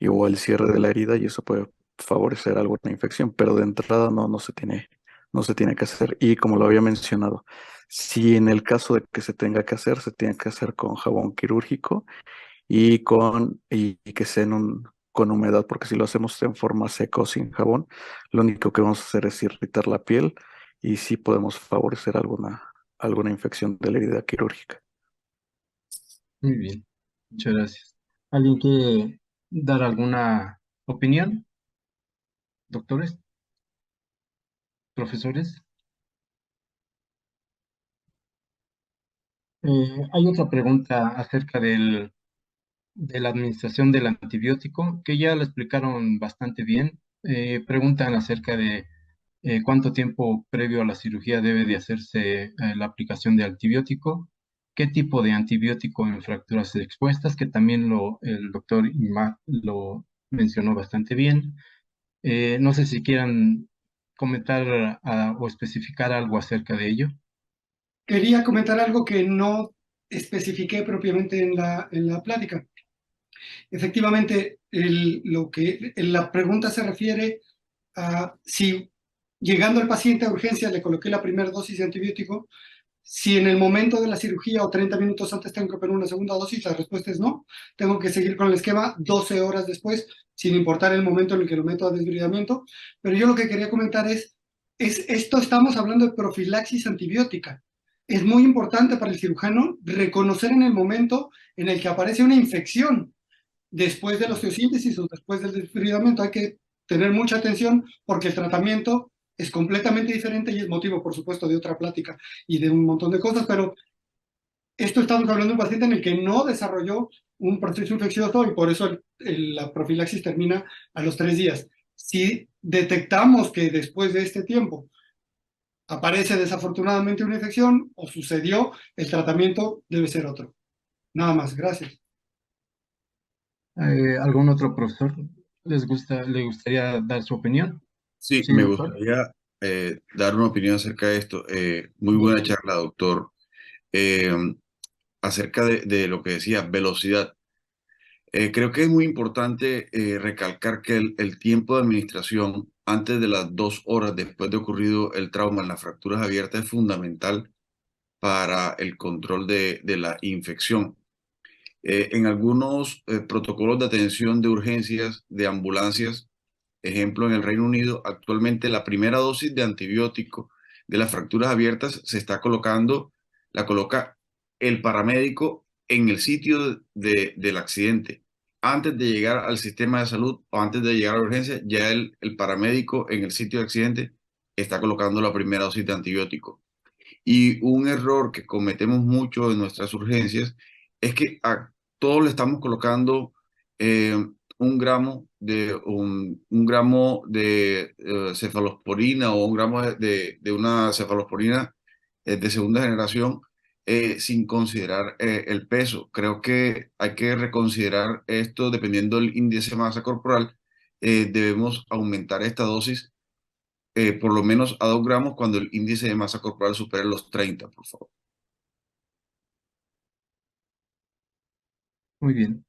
o el cierre de la herida y eso puede favorecer alguna infección, pero de entrada no se tiene que hacer. Y como lo había mencionado, si en el caso de que se tenga que hacer, se tiene que hacer con jabón quirúrgico y que sea con humedad, porque si lo hacemos en forma seca o sin jabón, lo único que vamos a hacer es irritar la piel y sí podemos favorecer alguna infección de la herida quirúrgica. muy bien. Muchas gracias. ¿Alguien quiere dar alguna opinión, doctores, profesores? Hay otra pregunta acerca del de la administración del antibiótico, que ya lo explicaron bastante bien. Preguntan acerca de cuánto tiempo previo a la cirugía debe de hacerse la aplicación de antibiótico, qué tipo de antibiótico en fracturas expuestas, que también el doctor Ima lo mencionó bastante bien. No sé si quieran comentar o especificar algo acerca de ello. Quería comentar algo que no especifiqué propiamente en la plática. Efectivamente, la pregunta se refiere a si llegando el paciente a urgencias le coloqué la primera dosis de antibiótico, si en el momento de la cirugía o 30 minutos antes tengo que poner una segunda dosis, la respuesta es no. Tengo que seguir con el esquema 12 horas después, sin importar el momento en el que lo meto a desbridamiento. Pero yo lo que quería comentar es esto estamos hablando de profilaxis antibiótica. Es muy importante para el cirujano reconocer en el momento en el que aparece una infección después de la osteosíntesis o después del desbridamiento. Hay que tener mucha atención porque el tratamiento es completamente diferente y es motivo, por supuesto, de otra plática y de un montón de cosas, pero esto estamos hablando de un paciente en el que no desarrolló un proceso infeccioso y por eso la profilaxis termina a los 3 días. Si detectamos que después de este tiempo aparece desafortunadamente una infección o sucedió, el tratamiento debe ser otro. Nada más, gracias. ¿Algún otro profesor le gustaría dar su opinión? Sí, Sí, me doctor. gustaría dar una opinión acerca de esto. Muy buena charla, doctor. Eh, Acerca de lo que decía, velocidad. Creo que es muy importante recalcar que el tiempo de administración antes de las 2 horas después de ocurrido el trauma en las fracturas abiertas es fundamental para el control de la infección. En algunos protocolos de atención de urgencias de ambulancias, ejemplo en el Reino Unido, actualmente la primera dosis de antibiótico de las fracturas abiertas se está colocando, la coloca el paramédico en el sitio del accidente. Antes de llegar al sistema de salud o antes de llegar a la urgencia, ya el paramédico en el sitio de accidente está colocando la primera dosis de antibiótico. Y un error que cometemos mucho en nuestras urgencias es que a todos le estamos colocando un gramo de cefalosporina o un gramo de una cefalosporina de segunda generación sin considerar el peso. Creo que hay que reconsiderar esto dependiendo del índice de masa corporal. Debemos aumentar esta dosis por lo menos a 2 gramos cuando el índice de masa corporal supere los 30, por favor. Muy bien.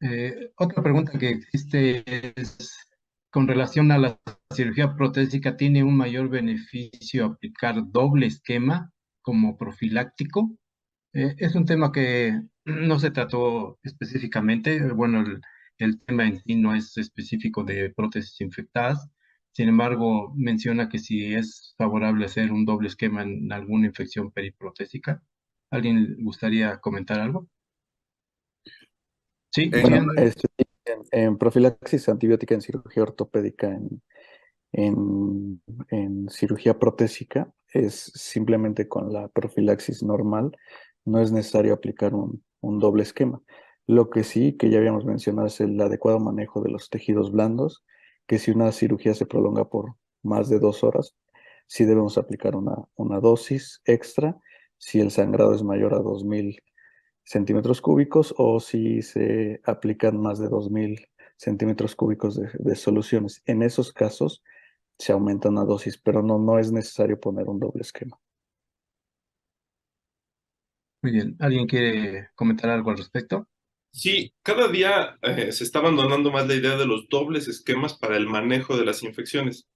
Otra pregunta que existe es con relación a la cirugía protésica, ¿tiene un mayor beneficio aplicar doble esquema como profiláctico? Es un tema que no se trató específicamente. Bueno, el tema en sí no es específico de prótesis infectadas. Sin embargo, menciona que si es favorable hacer un doble esquema en alguna infección periprotésica. ¿Alguien gustaría comentar algo? Sí, sí, Bueno, Andrés. en profilaxis antibiótica en cirugía ortopédica, en cirugía protésica, es simplemente con la profilaxis normal, no es necesario aplicar un doble esquema. Lo que sí, que ya habíamos mencionado, es el adecuado manejo de los tejidos blandos, que si una cirugía se prolonga por más de 2 horas, sí debemos aplicar una dosis extra si el sangrado es mayor a 2000 centímetros cúbicos o si se aplican más de 2000 centímetros cúbicos de soluciones. En esos casos se aumenta una dosis, pero no es necesario poner un doble esquema. Muy bien. ¿Alguien quiere comentar algo al respecto? Sí, cada día se está abandonando más la idea de los dobles esquemas para el manejo de las infecciones.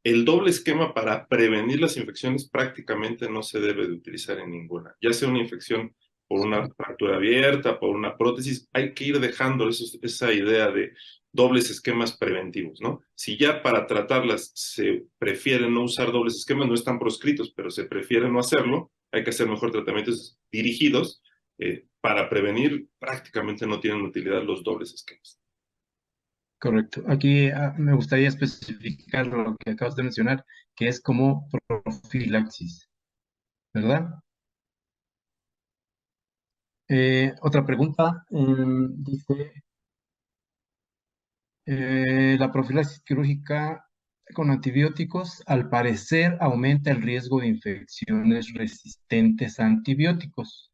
El doble esquema para prevenir las infecciones prácticamente no se debe de utilizar en ninguna. Ya sea una infección por una fractura abierta, por una prótesis, hay que ir dejando esa idea de dobles esquemas preventivos, ¿no? Si ya para tratarlas se prefiere no usar dobles esquemas, no están proscritos, pero se prefiere no hacerlo, hay que hacer mejor tratamientos dirigidos. Para prevenir prácticamente no tienen utilidad los dobles esquemas. Correcto. Aquí me gustaría especificar lo que acabas de mencionar, que es como profilaxis, ¿verdad? Otra pregunta, dice, La profilaxis quirúrgica con antibióticos, al parecer, aumenta el riesgo de infecciones resistentes a antibióticos.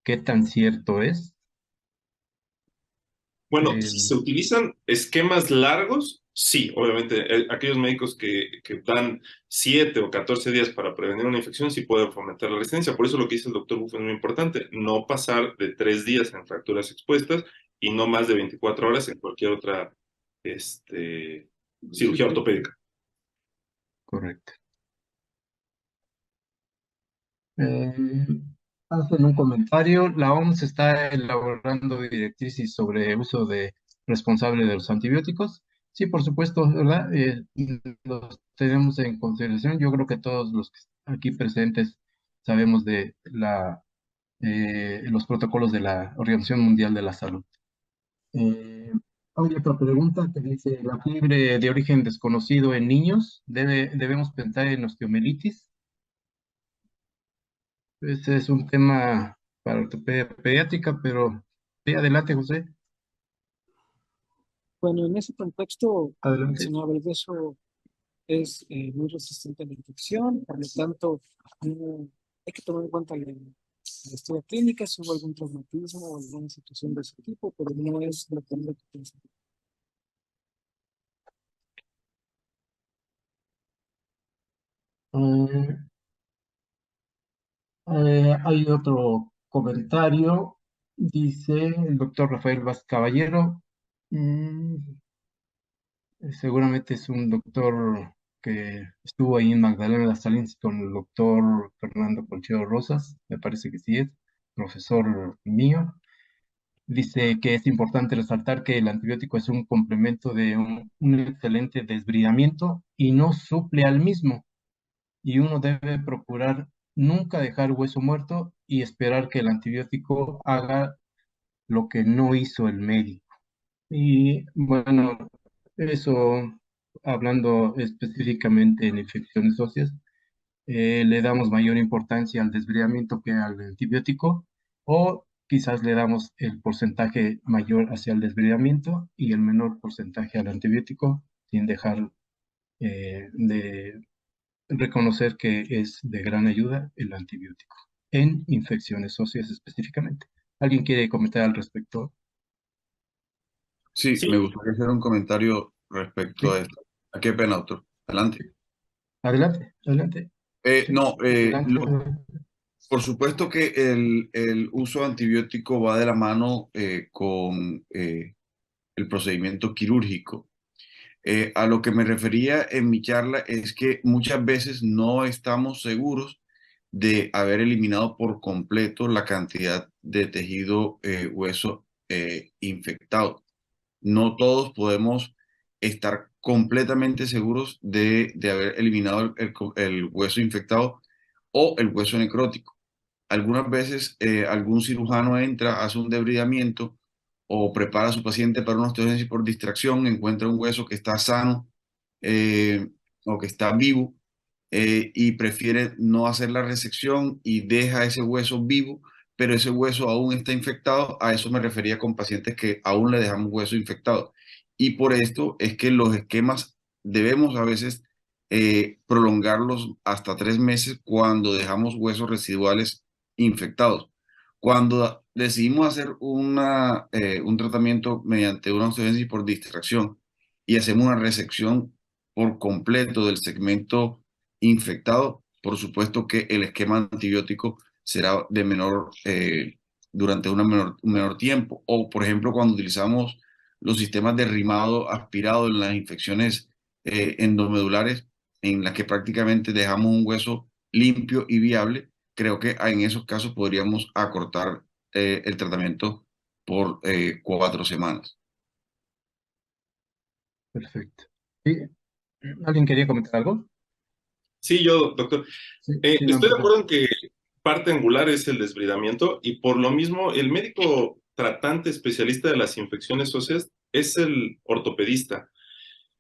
¿Qué tan cierto es? Bueno, si se utilizan esquemas largos, sí, obviamente, aquellos médicos que dan 7 o 14 días para prevenir una infección sí pueden fomentar la resistencia. Por eso lo que dice el doctor Buff es muy importante, no pasar de 3 días en fracturas expuestas y no más de 24 horas en cualquier otra cirugía ortopédica. Correcto. Hacen un comentario. La OMS está elaborando directrices sobre uso responsable de los antibióticos. Sí, por supuesto, ¿verdad? Los tenemos en consideración. Yo creo que todos los aquí presentes sabemos de los protocolos de la Organización Mundial de la Salud. Hay otra pregunta que dice, ¿la fiebre de origen desconocido en niños? ¿Debemos pensar en osteomielitis? Ese es un tema para ortopedia pediátrica, pero sí, adelante, José. Bueno, en ese contexto, Adelante. mencionaba el hueso es muy resistente a la infección, por lo tanto, hay que tomar en cuenta la historia clínica, si hubo algún traumatismo o alguna situación de ese tipo, pero no es lo primero que piensa. Hay otro comentario, dice el doctor Rafael Vaz Caballero. Seguramente es un doctor que estuvo ahí en Magdalena de las Salinas con el doctor Fernando Conchero Rosas, me parece que sí es, profesor mío. Dice que es importante resaltar que el antibiótico es un complemento de un excelente desbridamiento y no suple al mismo. Y uno debe procurar nunca dejar hueso muerto y esperar que el antibiótico haga lo que no hizo el médico. Y bueno, eso hablando específicamente en infecciones óseas, le damos mayor importancia al desbridamiento que al antibiótico, o quizás le damos el porcentaje mayor hacia el desbridamiento y el menor porcentaje al antibiótico, sin dejar de reconocer que es de gran ayuda el antibiótico en infecciones óseas específicamente. ¿Alguien quiere comentar al respecto? Sí, Sí. me gustaría hacer un comentario respecto a Sí. esto. Qué pena, doctor. Adelante. Adelante, adelante. Sí, No, adelante. por supuesto que el uso antibiótico va de la mano con el procedimiento quirúrgico. A lo que me refería en mi charla es que muchas veces no estamos seguros de haber eliminado por completo la cantidad de tejido hueso infectado. No todos podemos estar completamente seguros de haber eliminado el hueso infectado o el hueso necrótico. Algunas veces algún cirujano entra, hace un debridamiento o prepara a su paciente para una osteogenesis por distracción, encuentra un hueso que está sano eh, o que está vivo y prefiere no hacer la resección y deja ese hueso vivo, pero ese hueso aún está infectado. A eso me refería con pacientes que aún le dejamos hueso infectado. Y por esto es que los esquemas debemos a veces prolongarlos hasta 3 meses cuando dejamos huesos residuales infectados. Cuando decidimos hacer un tratamiento mediante una osteogénesis por distracción y hacemos una resección por completo del segmento infectado, por supuesto que el esquema antibiótico será de durante un menor tiempo. O, por ejemplo, cuando utilizamos los sistemas de rimado aspirado en las infecciones endomedulares, en las que prácticamente dejamos un hueso limpio y viable, creo que en esos casos podríamos acortar el tratamiento por 4 semanas. Perfecto. ¿Sí? ¿Alguien quería comentar algo? Sí, yo, doctor. Sí, sí, no, Estoy de perfecto. acuerdo en que parte angular es el desbridamiento y por lo mismo el médico tratante especialista de las infecciones óseas es el ortopedista.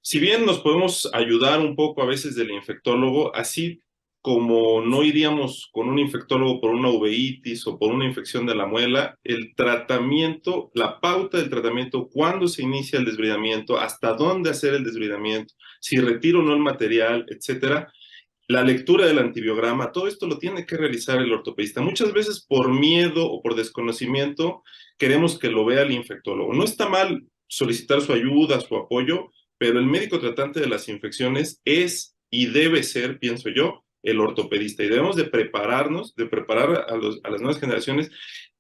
Si bien nos podemos ayudar un poco a veces del infectólogo, así como no iríamos con un infectólogo por una uveitis o por una infección de la muela, el tratamiento, la pauta del tratamiento, cuándo se inicia el desbridamiento, hasta dónde hacer el desbridamiento, si retiro o no el material, etcétera, la lectura del antibiograma, todo esto lo tiene que realizar el ortopedista. Muchas veces por miedo o por desconocimiento queremos que lo vea el infectólogo. No está mal solicitar su ayuda, su apoyo, pero el médico tratante de las infecciones es y debe ser, pienso yo, el ortopedista. Y debemos de prepararnos, de preparar a las nuevas generaciones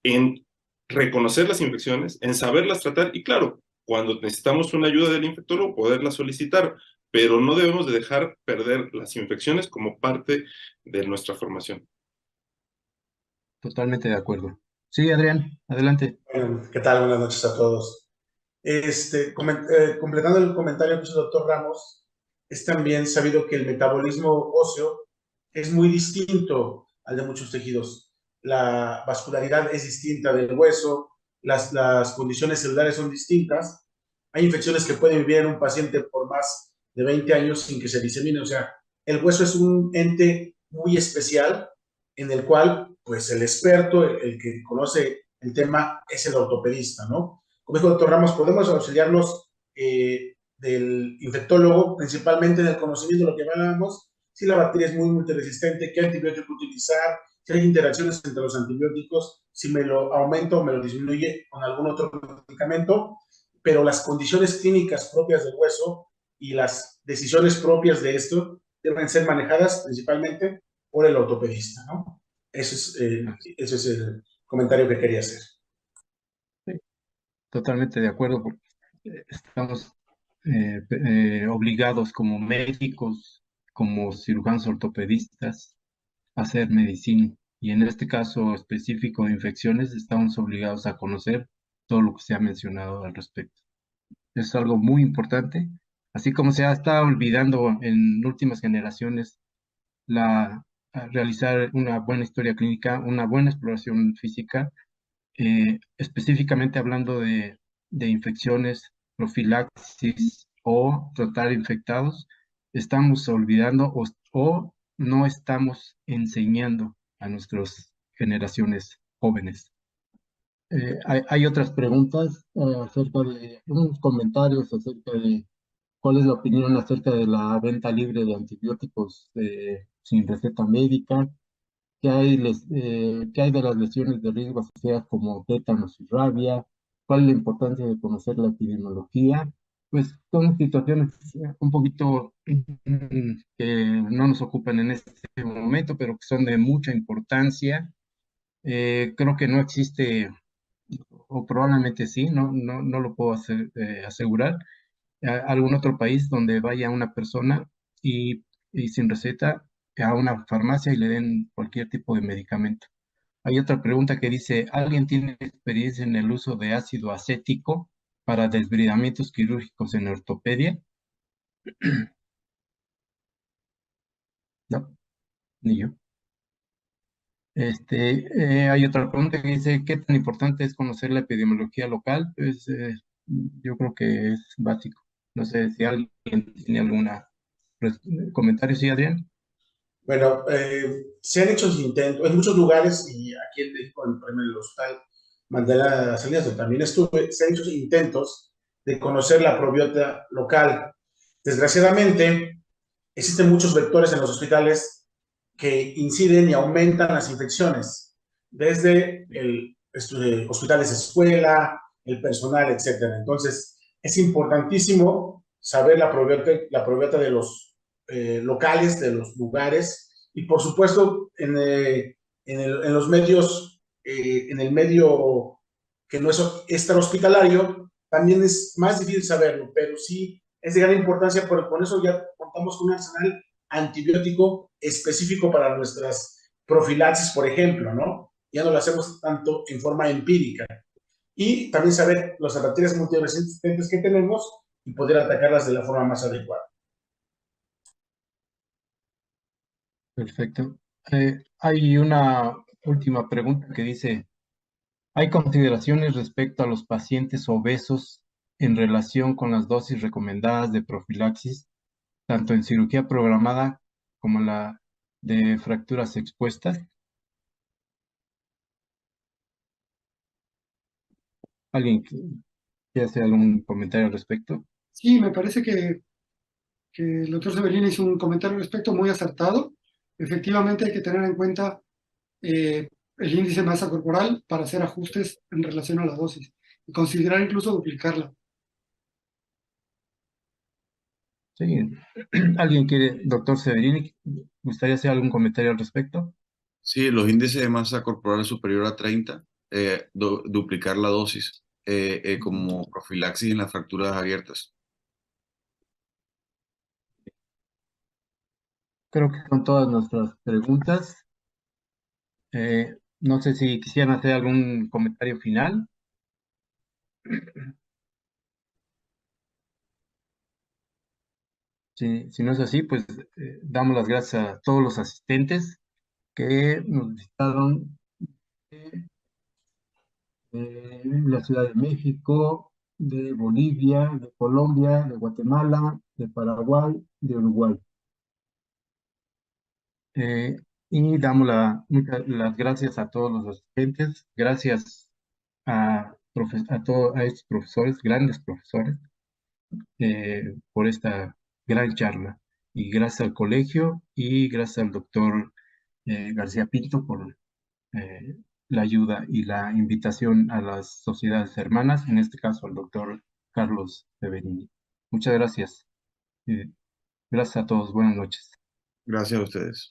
en reconocer las infecciones, en saberlas tratar y claro, cuando necesitamos una ayuda del infectólogo, poderla solicitar, pero no debemos de dejar perder las infecciones como parte de nuestra formación. Totalmente de acuerdo. Sí, Adrián, adelante. Bueno, ¿qué tal? Buenas noches a todos. Completando el comentario que hizo el doctor Ramos, es también sabido que el metabolismo óseo es muy distinto al de muchos tejidos. La vascularidad es distinta del hueso, las condiciones celulares son distintas. Hay infecciones que pueden vivir en un paciente por más de 20 años sin que se disemine. O sea, el hueso es un ente muy especial en el cual, pues, el experto, el que conoce el tema, es el ortopedista, ¿no? Como dijo el doctor Ramos, podemos auxiliarnos del infectólogo, principalmente en el conocimiento de lo que hablábamos, si la bacteria es muy multiresistente, qué antibiótico utilizar, si hay interacciones entre los antibióticos, si me lo aumento o me lo disminuye con algún otro medicamento, pero las condiciones clínicas propias del hueso y las decisiones propias de esto deben ser manejadas principalmente por el ortopedista, ¿no? Ese es el comentario que quería hacer. Sí, totalmente de acuerdo, porque estamos obligados como médicos, como cirujanos ortopedistas, a hacer medicina. Y en este caso específico de infecciones, estamos obligados a conocer todo lo que se ha mencionado al respecto. Es algo muy importante, así como se ha estado olvidando en últimas generaciones realizar una buena historia clínica, una buena exploración física, específicamente hablando de infecciones, profilaxis o tratar infectados, estamos olvidando o no estamos enseñando a nuestras generaciones jóvenes. Hay otras preguntas acerca de unos comentarios acerca de cuál es la opinión acerca de la venta libre de antibióticos sin receta médica. ¿Qué hay de las lesiones de riesgo asociadas como tétanos y rabia? ¿Cuál es la importancia de conocer la epidemiología? Pues son situaciones un poquito que no nos ocupan en este momento, pero que son de mucha importancia. Creo que no existe, o probablemente sí, no lo puedo asegurar, algún otro país donde vaya una persona y sin receta a una farmacia y le den cualquier tipo de medicamento. Hay otra pregunta que dice, ¿alguien tiene experiencia en el uso de ácido acético para desbridamientos quirúrgicos en ortopedia? No, ni yo. Hay otra pregunta que dice, ¿qué tan importante es conocer la epidemiología local? Pues yo creo que es básico. No sé si alguien tiene alguna comentario, ¿sí, Adrián? Bueno, se han hecho intentos en muchos lugares y aquí en México, en el hospital Mandela Salinas, donde también estuve, se han hecho intentos de conocer la probiota local. Desgraciadamente, existen muchos vectores en los hospitales que inciden y aumentan las infecciones, desde hospitales de escuela, el personal, etcétera. Entonces, es importantísimo saber la probiota de los locales, de los lugares, y por supuesto en los medios, en el medio que no es extrahospitalario, también es más difícil saberlo, pero sí es de gran importancia, porque con eso ya contamos con un arsenal antibiótico específico para nuestras profilaxis, por ejemplo, ¿no? Ya no lo hacemos tanto en forma empírica. Y también saber las bacterias multiresistentes que tenemos y poder atacarlas de la forma más adecuada. Perfecto. Hay una última pregunta que dice, ¿hay consideraciones respecto a los pacientes obesos en relación con las dosis recomendadas de profilaxis, tanto en cirugía programada como la de fracturas expuestas. ¿Alguien quiere hacer algún comentario al respecto? Sí, me parece que el doctor Severini hizo un comentario al respecto muy acertado. Efectivamente hay que tener en cuenta el índice de masa corporal para hacer ajustes en relación a la dosis y considerar incluso duplicarla. Sí. ¿Alguien quiere, doctor Severini, gustaría hacer algún comentario al respecto? Sí, los índices de masa corporal superior a 30, duplicar la dosis como profilaxis en las fracturas abiertas. Creo que son todas nuestras preguntas. No sé si quisieran hacer algún comentario final. Si no es así, pues damos las gracias a todos los asistentes que nos visitaron de la Ciudad de México, de Bolivia, de Colombia, de Guatemala, de Paraguay, de Uruguay. Y damos las gracias a todos los asistentes, gracias a estos profesores, grandes profesores, por esta gran charla. Y gracias al colegio y gracias al doctor García Pinto por la ayuda y la invitación a las sociedades hermanas, en este caso al doctor Carlos Severini. Muchas gracias. Gracias a todos. Buenas noches. Gracias a ustedes.